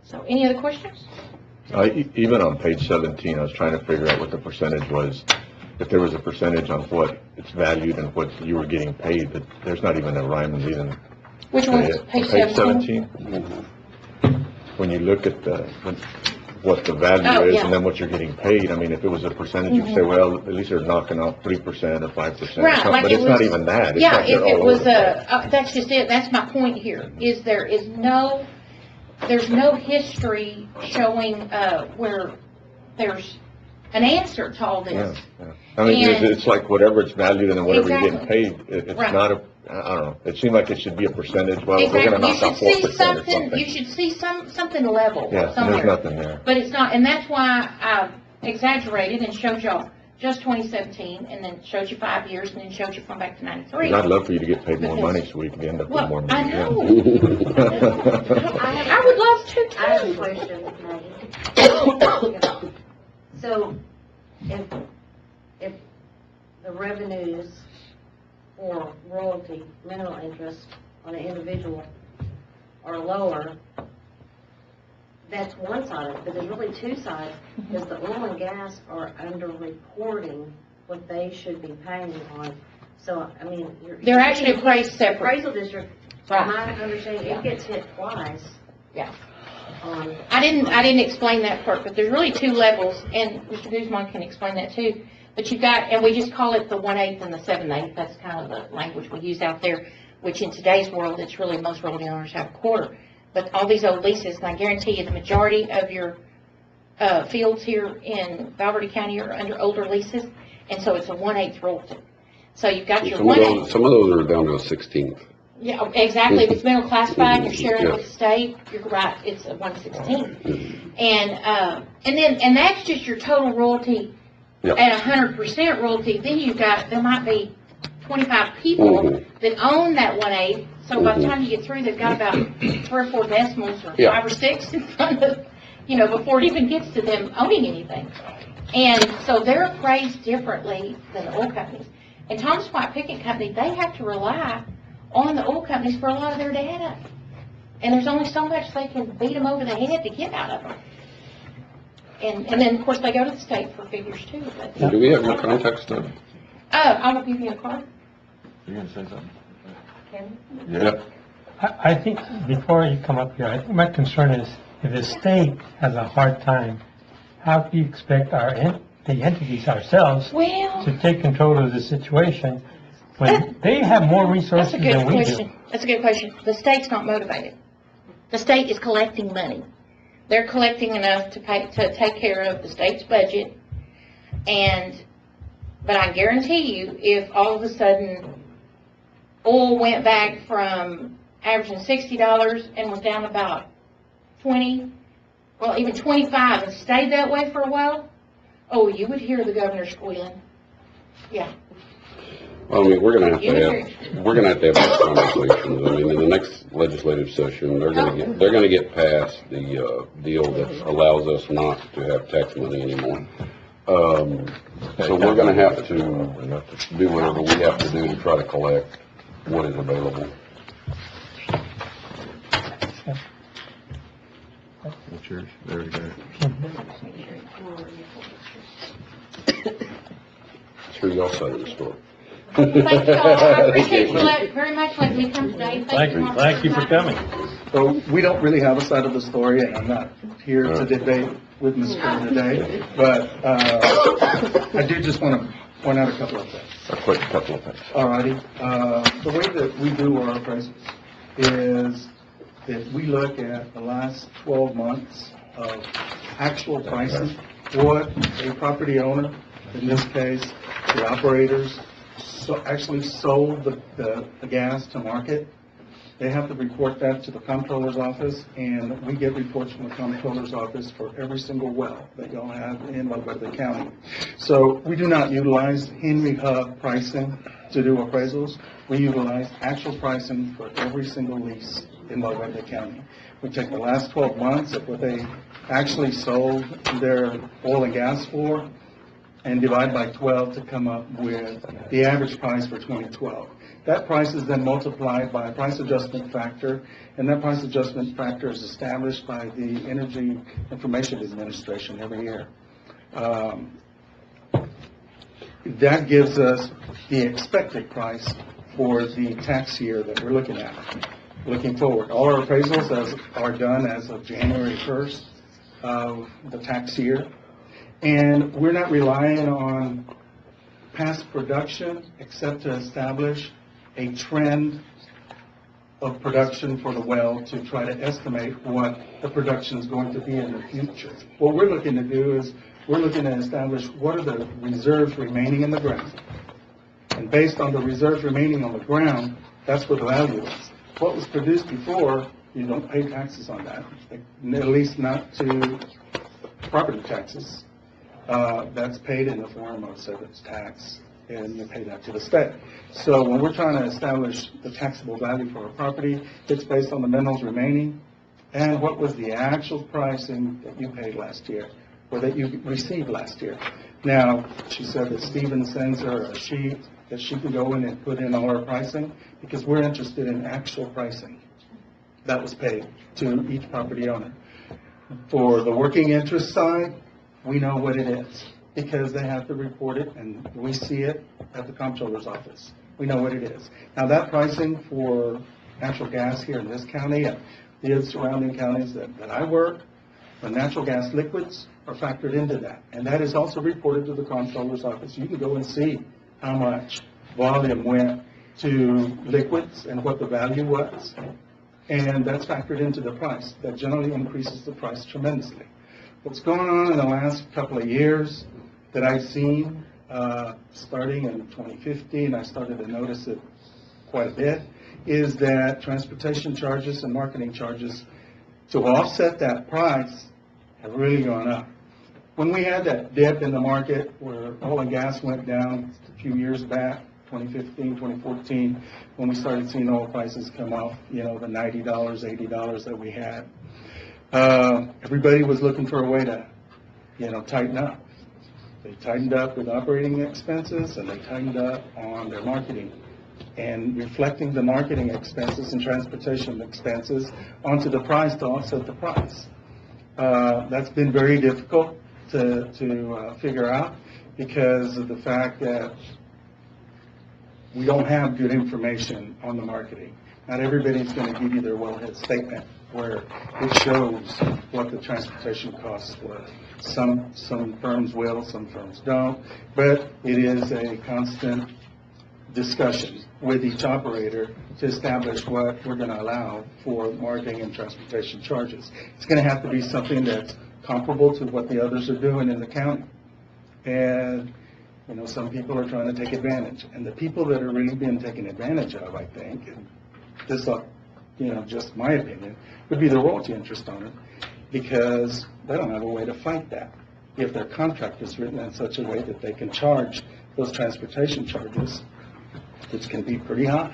So, any other questions? Even on page 17, I was trying to figure out what the percentage was. If there was a percentage on what it's valued and what you were getting paid, but there's not even a rhyme and reason. Which one? Page 17? When you look at what the value Oh, is yeah. and then what you're getting paid, I mean, if it was a percentage, you'd say, well, at least they're knocking off 3% or 5% or Right, something, like but it it's not was- even that. It's Yeah, like if they're it all was over the place. that's just it, that's my point here, is there's no history showing, where there's an answer to all Yeah, this. yeah. I mean, And- it's like whatever it's valued and then whatever you're getting Exactly. paid, it's Right. not I don't know, it seemed like it should be a percentage, well, we're gonna Exactly, you knock should off see 4% or something, something. you should see something level Yeah, somewhere. there's nothing there. But it's not, and that's why I exaggerated and showed y'all just 2017, and then showed you 5 years, and then showed you from back to 93. I'd love for you to get paid more Because- money so we can end up with Well, more I money. know. Yeah. I would love to, too. I have a question, Maggie. So, if the revenues for royalty, mineral interest on an individual are lower, that's one side of it, but there's really two sides, because the oil and gas are under-reporting what they should be paying on. So, I mean, They're actually appraised separate. Appraisal district, Right. from my understanding, it gets hit twice. Yeah. On I didn't explain that part, but there's really two levels, and Mr. Guzman can explain that too. But you've got, and we just call it the 1/8 and the 7/8. That's kind of the language we use out there, which in today's world, it's really, most royalty owners have a quarter. But all these old leases, and I guarantee you the majority of your fields here in Valverde County are under older leases, and so it's a 1/8 royalty. So you've got your 1/8. Some of those are down to a 16th. Yeah, exactly. If it's mineral classified, you're sharing Yeah. with the state, you're right, it's a 1/16. And that's just your total royalty Yeah. at 100% royalty. Then there might be 25 people Mhm. that own that 1/8. So by the Mhm. time you get through, they've got about 3 or 4 decimals or Yeah. 5 or 6 in front of, before it even gets to them owning anything. And so they're appraised differently than the oil companies. And Thomas White Pickett Company, they have to rely on the oil companies for a lot of their data. And there's only so much they can beat them over the head to get out of them. And then, of course, they go to the state for figures too. But, Do we have your contact stuff? I will give you a card. You gonna say something? Kevin? Yeah. I think, before you come up here, I think my concern is, if the state has a hard time, how do you expect the entities ourselves Well, to take control of the situation when they have more that's resources a good than we do? question. That's a good question. The state's not motivated. The state is collecting money. They're collecting enough to take care of the state's budget. But I guarantee you, if all of a sudden oil went back from averaging $60 and was down about 20, well, even 25, and stayed that way for a while, oh, you would hear the governor squealing. Yeah. Well, I mean, we're gonna have to have those conversations. I mean, in the next legislative session, they're gonna get past the deal that allows us not to have tax money anymore. So we're gonna have to do whatever we have to do to try to collect what is available. What's yours? There we go. Sure, y'all side of the story. Thank you all. I appreciate you very much letting me come today. Thank you for coming. So we don't really have a side of the story, and I'm not here to debate with Mr. Kern today, but I do just want to point out a couple of things. A quick couple of things. Alrighty. The way that we do our appraisals is that we look at the last 12 months of actual pricing, what a property owner, in this case, the operators, actually sold the gas to market, They have to report that to the comptroller's office, and we get reports from the comptroller's office for every single well that y'all have in Valverde County. So we do not utilize Henry Hub pricing to do appraisals. We utilize actual pricing for every single lease in Valverde County. We take the last 12 months of what they actually sold their oil and gas for and divide by 12 to come up with the average price for 2012. That price is then multiplied by a price adjustment factor, and that price adjustment factor is established by the Energy Information Administration every year. That gives us the expected price for the tax year that we're looking at, looking forward. All our appraisals are done as of January 1st of the tax year, and we're not relying on past production except to establish a trend of production for the well to try to estimate what the production is going to be in the future. What we're looking to do is we're looking to establish what are the reserves remaining in the ground. And based on the reserves remaining on the ground, that's what the value is. What was produced before, you don't pay taxes on that, at least not to property taxes. That's paid in the form of service tax, and you pay that to the state. So when we're trying to establish the taxable value for a property, it's based on the minerals remaining and what was the actual pricing that you paid last year or that you received last year. Now, she said that Stephen sends her a sheet that she can go in and put in all our pricing because we're interested in actual pricing that was paid to each property owner. For the working interest side, we know what it is because they have to report it and we see it at the comptroller's office. We know what it is. Now that pricing for natural gas here in this county and the surrounding counties that I work, the natural gas liquids are factored into that. And that is also reported to the comptroller's office. You can go and see how much volume went to liquids and what the value was. And that's factored into the price. That generally increases the price tremendously. What's going on in the last couple of years that I've seen, starting in 2015, I started to notice it quite a bit, is that transportation charges and marketing charges to offset that price have really gone up. When we had that dip in the market where oil and gas went down a few years back, 2015, 2014, when we started seeing oil prices come off, the $90, $80 that we had, everybody was looking for a way to, tighten up. They tightened up with operating expenses and they tightened up on their marketing and reflecting the marketing expenses and transportation expenses onto the price to offset the price. That's been very difficult to figure out because of the fact that we don't have good information on the marketing. Not everybody's going to give you their wellhead statement where it shows what the transportation costs were. Some firms will, some firms don't, but it is a constant discussion with each operator to establish what we're going to allow for marketing and transportation charges. It's going to have to be something that's comparable to what the others are doing in the county. And some people are trying to take advantage. And the people that are really being taken advantage of, I think, and this is just my opinion, would be the royalty interest owner because they don't have a way to fight that. If their contract is written in such a way that they can charge those transportation charges, which can be pretty high.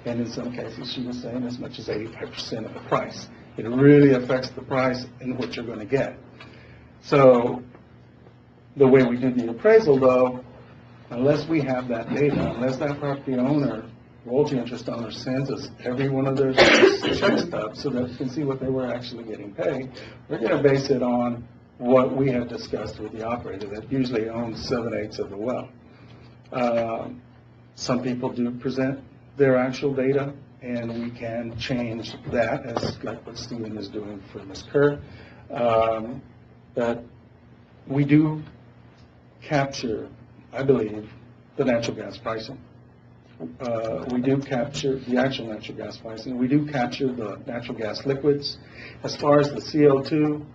And in some cases, she was saying as much as 85% of the price. It really affects the price and what you're going to get. So the way we do the appraisal, though, unless we have that data, unless that property owner, royalty interest owner, sends us every one of their check stubs so that we can see what they were actually getting paid, we're going to base it on what we have discussed with the operator that usually owns 7/8 of the well. Some people do present their actual data, and we can change that, as like what Stephen is doing for Ms. Kerr. But we do capture, I believe, the natural gas pricing. We do capture the actual natural gas pricing. We do capture the natural gas liquids. As far as the CO2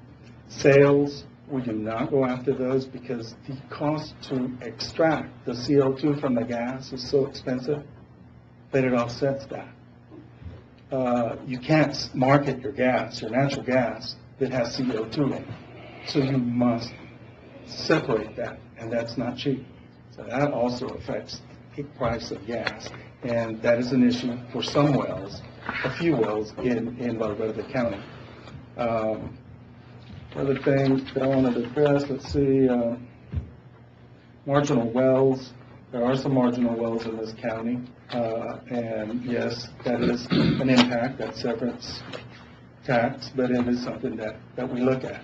sales, we do not go after those because the cost to extract the CO2 from the gas is so expensive that it offsets that. you can't market your gas, your natural gas, that has CO2 in it. So you must separate that, and that's not cheap. So that also affects the price of gas, and that is an issue for some wells, a few wells in Valverde County. Other things that I wanted to address, let's see, marginal wells. There are some marginal wells in this county, and yes, that is an impact, that severance tax, but it is something that we look at.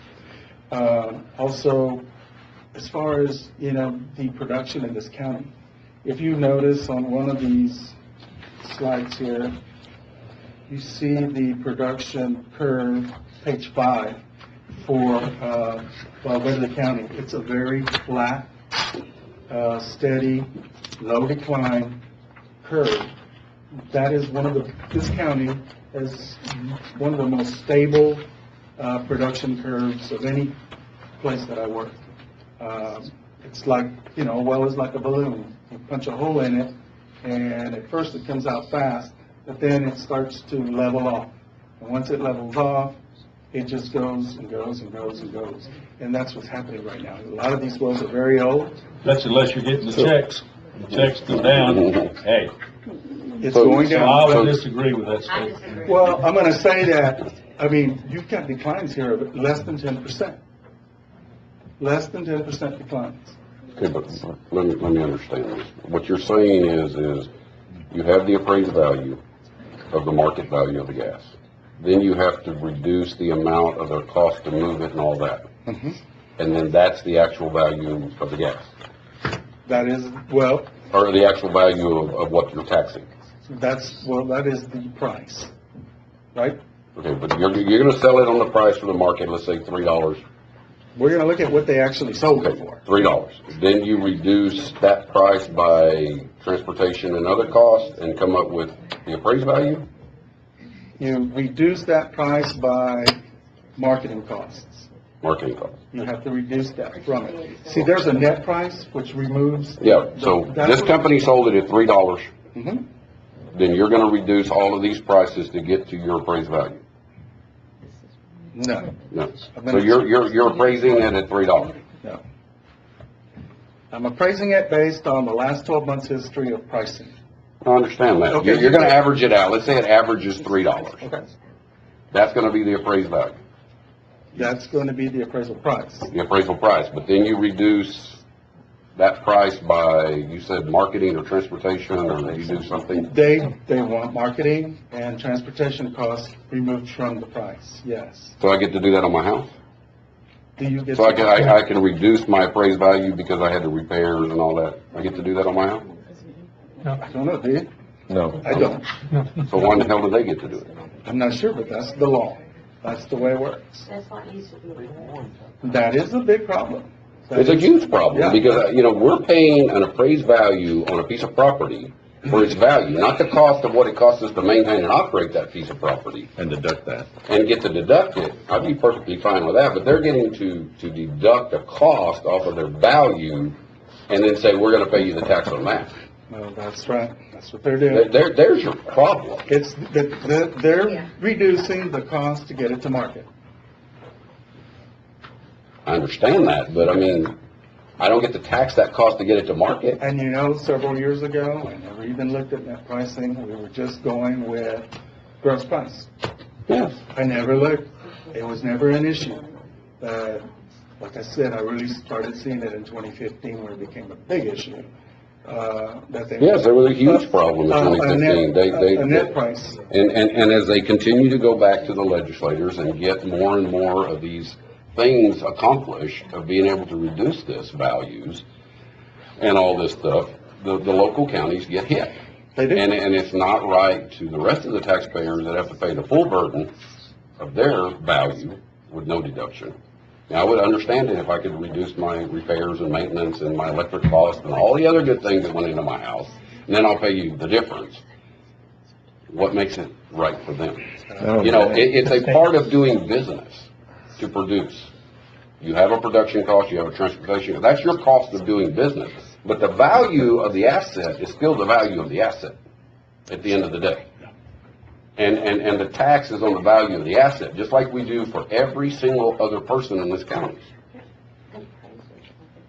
Also, as far as, the production in this county, if you notice on one of these slides here, you see the production curve, page 5, for Valverde County. It's a very flat, steady, low decline curve. That is this county is one of the most stable production curves of any place that I work. It's like, a well is like a balloon. You punch a hole in it, and at first it comes out fast, but then it starts to level off. And once it levels off, it just goes and goes and goes and goes. And that's what's happening right now. A lot of these wells are very old. That's unless you're getting the checks. The checks go down, hey. It's going So down. I would disagree with that statement. Well, I'm going to say that, you've got declines here of less than 10%. Less than 10% declines. Okay, but let me understand this. What you're saying is you have the appraised value of the market value of the gas. Then you have to reduce the amount of their cost to move it and all that. Mm-hmm. And then that's the actual value of the gas. That is, well, Or the actual value of what you're taxing. that is the price, right? Okay, but you're gonna sell it on the price for the market, let's say $3. We're going to look at what they actually sold it for. $3. Then you reduce that price by transportation and other costs and come up with the appraised value? You reduce that price by marketing costs. Marketing costs. You have to reduce that from it. See, there's a net price, which removes. Yeah, so this company sold it at $3. Mm-hmm. Then you're gonna reduce all of these prices to get to your appraised value? No. No. So you're appraising it at $3? No. I'm appraising it based on the last 12 months' history of pricing. I understand that. Okay. You're gonna average it out. Let's say it averages $3. Okay. That's gonna be the appraised value, That's going to be the appraisal price. the appraisal price. But then you reduce that price by, you said marketing or transportation, or you do something? They want marketing and transportation costs removed from the price, yes. So I get to do that on my house? Do you get? So I can reduce my appraised value because I had the repairs and all that? I get to do that on my house? I don't know, do you? No. I don't. So why in the hell do they get to do it? I'm not sure, but that's the law. That's the way it works. That's what used to be. That is a big problem. It's a huge problem, Yeah. because, we're paying an appraised value on a piece of property for its value, not the cost of what it costs us to maintain and operate that piece of property. And deduct that. And get to deduct it. I'd be perfectly fine with that, but they're getting to deduct a cost off of their value and then say, we're gonna pay you the tax on that. Well, that's right. That's what they're doing. There's your problem. It's, they're reducing the cost to get it to market. I understand that, but I don't get to tax that cost to get it to market. And several years ago, I never even looked at net pricing. We were just going with gross price. Yes. I never looked. It was never an issue. Like I said, I really started seeing it in 2015 where it became a big issue. Yes, there was a huge problem in 2015. A net price. And as they continue to go back to the legislators and get more and more of these things accomplished of being able to reduce this values and all this stuff, the local counties get hit. They do. And it's not right to the rest of the taxpayers that have to pay the full burden of their value with no deduction. Now, I would understand it if I could reduce my repairs and maintenance and my electric cost and all the other good things that went into my house, and then I'll pay you the difference. What makes it right for them? It's a part of doing business to produce. You have a production cost, you have a transportation cost. That's your cost of doing business. But the value of the asset is still the value of the asset at the end of the day. And the tax is on the value of the asset, just like we do for every single other person in this county.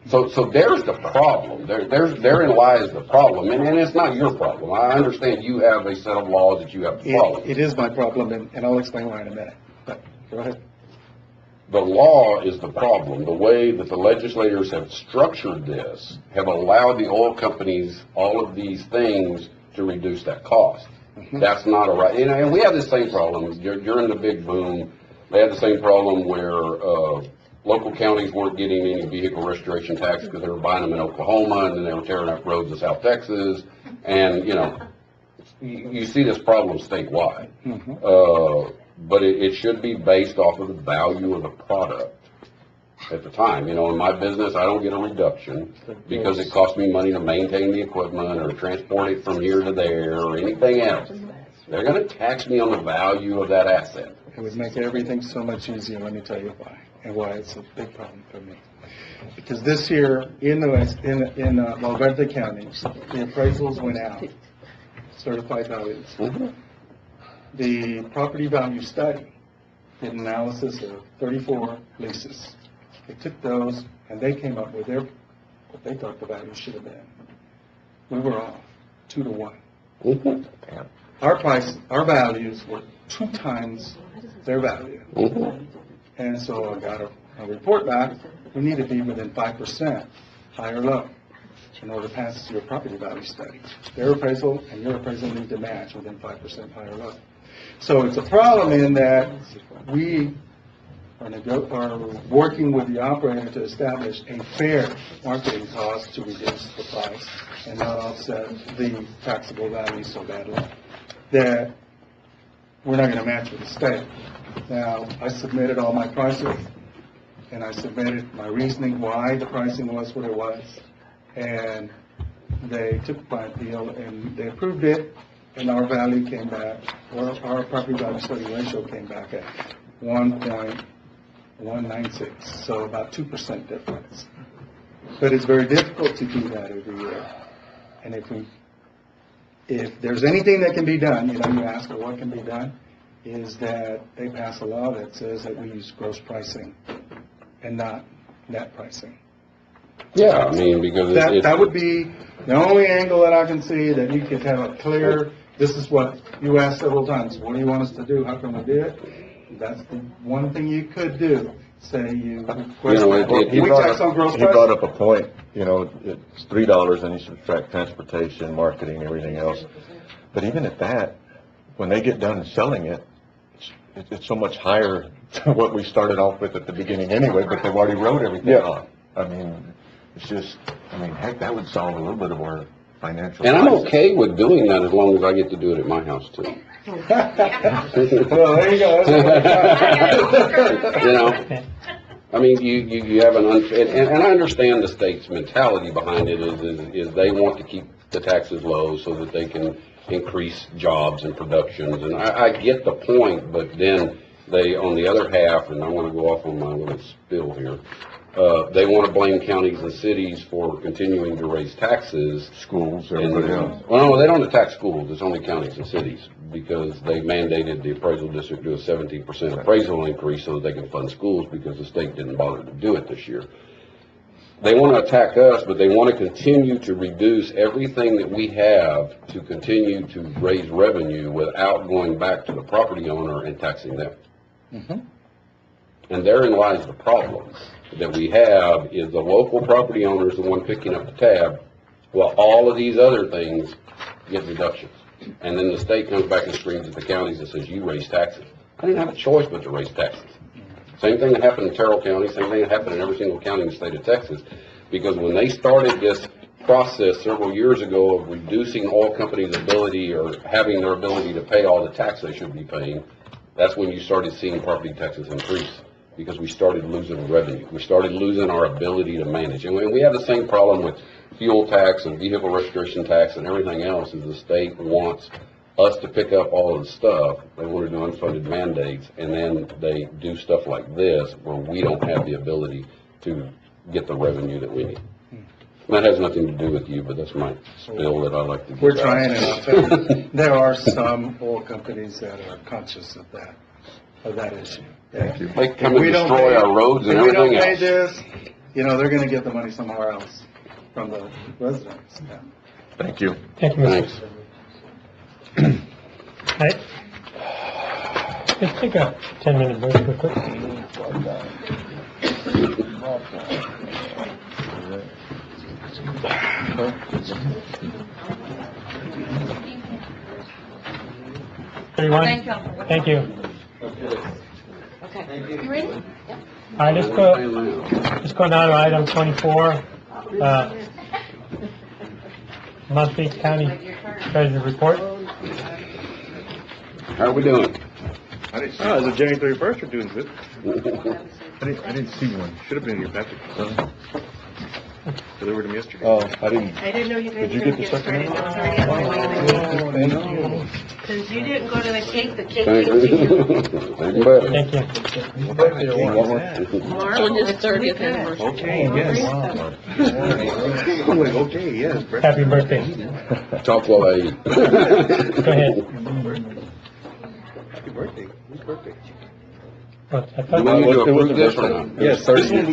So there's the problem. Therein lies the problem, and it's not your problem. I understand you have a set of laws that you have to follow. It is my problem, and I'll explain why in a minute, but go ahead. The law is the problem. The way that the legislators have structured this have allowed the oil companies all of these things to reduce that cost. That's not a right, and we have the same problem. During the big boom, they had the same problem where local counties weren't getting any vehicle registration tax because they were buying them in Oklahoma, and then they were tearing up roads in South Texas. And, you see this problem statewide. But it should be based off of the value of the product at the time. In my business, I don't get a reduction because it costs me money to maintain the equipment or transport it from here to there or anything else. They're going to tax me on the value of that asset. It would make everything so much easier, let me tell you why, and why it's a big problem for me. Because this year, in Valverde County, the appraisals went out, certified values. The property value study did an analysis of 34 leases. They took those, and they came up with what they thought the value should have been. We were off 2 to 1. Our values were 2 times their value. And so I got a report back. We need to be within 5%, high or low, in order to pass your property value study. Their appraisal and your appraisal need to match within 5% high or low. So it's a problem in that we are working with the operator to establish a fair marketing cost to reduce the price and not offset the taxable value so badly that we're not going to match with the state. Now, I submitted all my prices, and I submitted my reasoning why the pricing was what it was, and they took my deal and they approved it, and our value came back, or our property value study ratio came back at 1.196, so about 2% difference. But it's very difficult to do that every year. And if there's anything that can be done, you ask her what can be done, is that they pass a law that says that we use gross pricing and not net pricing. Yeah, because that would be the only angle that I can see that you could have a clear, this is what you asked several times, what do you want us to do, how can we do it? That's the one thing you could do. Say he brought up a point, it's $3 and you subtract transportation, marketing, everything else. But even at that, when they get done selling it, it's so much higher than what we started off with at the beginning anyway, but they've already wrote everything on. It's just, heck, that would solve a little bit of our financial. And I'm okay with doing that as long as I get to do it at my house too. Well, there you go. You have and I understand the state's mentality behind it is they want to keep the taxes low so that they can increase jobs and productions, and I get the point, but then they, on the other half, and I want to go off on my little spill here, they want to blame counties and cities for continuing to raise taxes. Schools, everybody else. Well, no, they don't attack schools, it's only counties and cities, because they mandated the appraisal district do a 17% appraisal increase so that they can fund schools, because the state didn't bother to do it this year. They want to attack us, but they want to continue to reduce everything that we have to continue to raise revenue without going back to the property owner and taxing them. And therein lies the problem that we have, is the local property owner is the one picking up the tab, while all of these other things get reductions. And then the state comes back and screams at the counties and says, you raise taxes. I didn't have a choice but to raise taxes. Same thing that happened in Terrell County, same thing that happened in every single county in the state of Texas. Because when they started this process several years ago of reducing oil companies' ability or having their ability to pay all the tax they should be paying, that's when you started seeing property taxes increase, because we started losing revenue. We started losing our ability to manage. And we have the same problem with fuel tax and vehicle registration tax and everything else, is the state wants us to pick up all of the stuff. They want to do unfunded mandates, and then they do stuff like this where we don't have the ability to get the revenue that we need. That has nothing to do with you, but that's my spill that I like to give. We're out. trying, and I'll tell you, there are some oil companies that are conscious of that issue. Thank you. They come If and we don't destroy pay- our roads and If we don't everything pay else. this, they're gonna get the money somewhere else from the residents. Yeah. Thank you. Thank you, Mr. Thanks. Right. Let's take a 10-minute break real quick. Everyone, Thank you. thank you. Okay. You ready? All right, let's go now to item 24, monthly county treasurer report. How are we doing? Oh, is it January 31st? You're doing good. I didn't see one. Should have been in your packet. Delivered them yesterday. Oh, I didn't. I didn't know you guys Did you were get gonna the get second started. one? I was already on my way. Thank you. Because you didn't go to the cake Thank came to you. you. Better. Thank you. On his 30th anniversary. Okay, yes. Okay, yes. Brett. Happy birthday. Talk while I eat. Go ahead. Happy birthday. Whose birthday? What, I Do thought- we need to It was approve a this or birthday. not? Yes,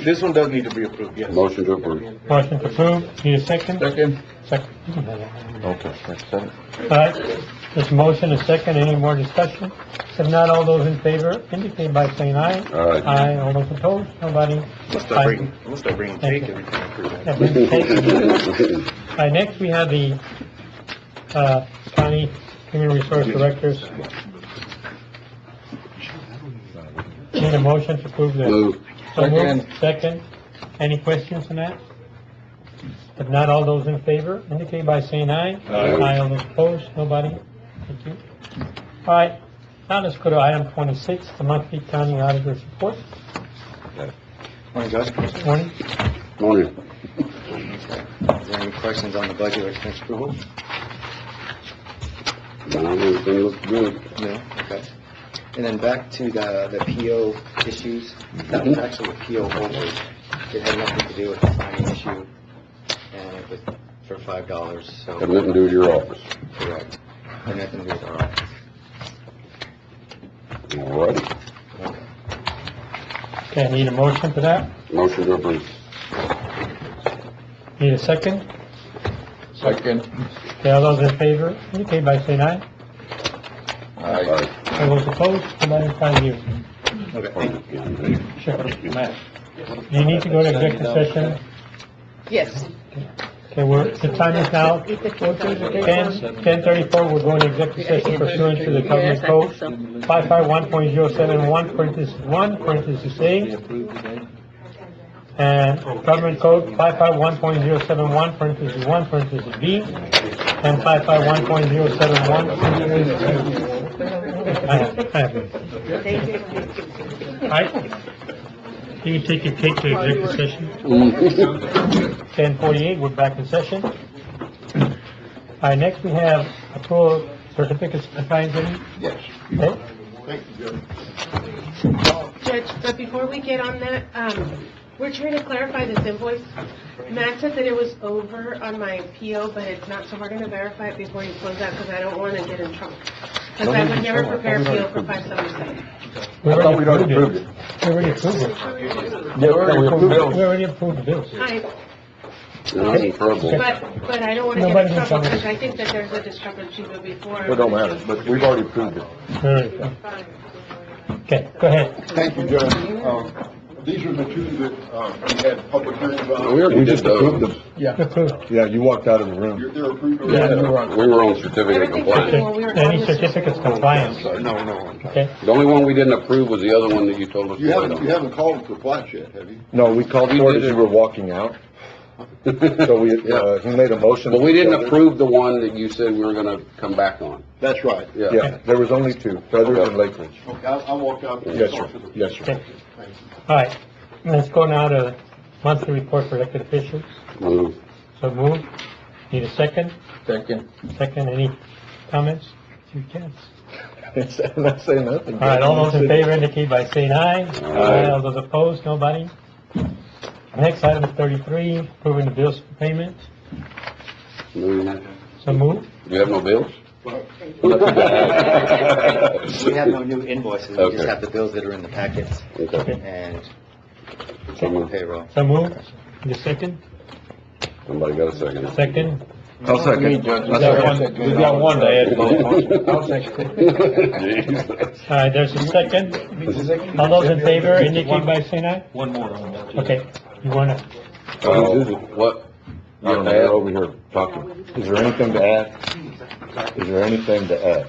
this one does need to be approved, yes. Motion to approve. Motion to approve, need a second? Second. Second. Okay, that's it. All right, there's a motion, a second, any more discussion? If not, all those in favor indicate by saying aye. Aye. Aye, all those opposed, nobody. I'm gonna start bringing Thank cake you. every time I approve Yeah, that. bring the cake. All right, next we have the, county human resource directors. Need a motion to approve the. Move. So moved. Second. Any questions on that? If not, all those in favor indicate by saying aye. Aye. All those opposed, nobody. Thank you. All right, now let's go to item 26, the monthly county auditor's report. Morning, Judge. Morning. Morning. Is there any questions on the budget or expense approval? No, everything looks good. No? Okay. And then back to the PO issues, that was actually a PO holder. It had nothing to do with the signing issue, and it was for $5, so. Had nothing to do with your office. Correct. Had nothing to do with our office. All righty. Okay, I need a motion for that. Motion to approve. Need a second? Second. Okay, all those in favor indicate by saying aye. Aye. All those opposed, nobody find you. Sure. Do you need to go to executive session? Yes. Okay, the time is now 10:34, we're going to executive session pursuant to the government code 551.071, parenthesis 1, parenthesis A, and government code 551.071, parenthesis 1, parenthesis B, and 551.071, parenthesis 2. I have it. All right. You can take your cake to executive session. 10:48, we're back in session. All right, next we have approval certificates of compliance. Yes. Okay. Thank you, Judge. Judge, but before we get on that, we're trying to clarify this invoice. Matt said that it was over on my PO, but it's not, so we're gonna verify it before you close out, because I don't wanna get in trouble. Because I would never prepare a PO for 577. We I thought we'd already approved it. We already approved it. Yeah, we already approved it. We already approved the bills. You're not in trouble. But I don't wanna get Nobody's in in trouble, trouble. because I think that there's a discrepancy before. It don't matter, but we've already approved it. All right. Okay, go ahead. Thank you, Judge. These are the two that, we had public hearings on. We already We did just approved those. them. Yeah. Approved. Yeah, you walked out of the room. They're approved. Yeah, you were on. We were on certificate of Everything's compliance. okay. Well, we were Any on this- certificates of compliance? No. Okay. The only one we didn't approve was the other one that you told us to You wait haven't called for plat yet, have you? No, we called for it as you were walking out. So we, he made a motion. But we didn't approve the one that you said we were gonna come back on. That's right. Yeah, there was only two, Feathers and Lake Ridge. Okay, I walked out. Yes, sir. Yes, sir. Okay. All right, let's go now to monthly report for elected officials. Move. So move. Need a second? Second. Second, any comments? It's your chance. I'm not saying nothing. All right, all those in favor indicate by saying aye. Aye. All those opposed, nobody? Next, item 33, approving the bills for payment. So move. You have no bills? We have no new invoices, we Okay. just have the bills that are in the packets Okay. and So moved. payroll. So move. The second? Somebody got a second? Second? I'll second. Me, Judge. We got one to add. I'll second. Jeez. All right, there's a second. All those in favor indicate by saying aye. One more on that. Okay, you wanna, What? I don't know, they're over here talking. Is there anything to add? Is there anything to add?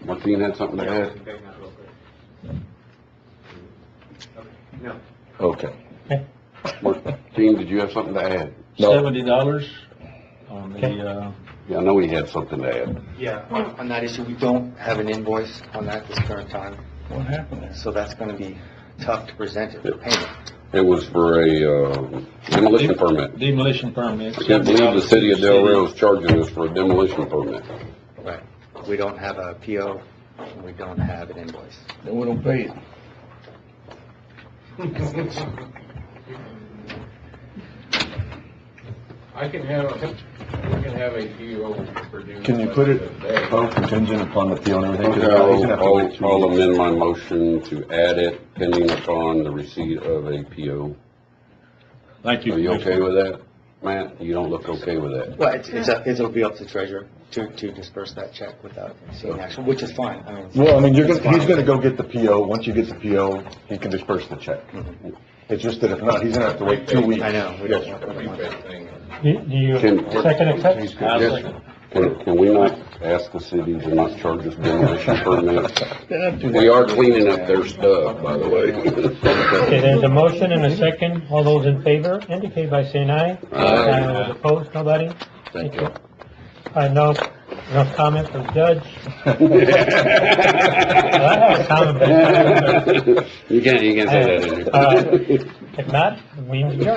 Martine had something to add? Okay. Martine, did you have something to add? $70 on the, Yeah, I know he had something to add. Yeah, on that issue, we don't have an invoice on that this current time, What happened there? so that's gonna be tough to present it for payment. It was for a demolition permit. demolition permit. I can't believe the city of Del Rio is charging us for a demolition permit. Right. We don't have a PO, and we don't have an invoice. Then we don't pay it. I can have a PO produced. Can you put it, contingent upon the PO and everything? 'Cause Okay, he's gonna have to wait 2 I'll weeks. amend my motion to add it pending upon the receipt of a PO. Thank you. Are you okay with that? Matt, you don't look okay with that. Well, it'll be up to treasurer to disperse that check without seeing action, which is fine. I mean. Well, I mean, it's fine. he's gonna go get the PO. Once you get the PO, he can disperse the check. It's just that if not, he's gonna have to wait 2 weeks. I know. We Yes. don't want that. do you Can- second accept? Yes. Can we not ask the city to not charge us demolition permits? We are cleaning up their stuff, by the way. Okay, there's a motion and a second. All those in favor indicate by saying aye. Aye. Those opposed, nobody? Thank you. No comment from the judge. Well, I have a comment, but. You can't say that in here. If not, we adjourn.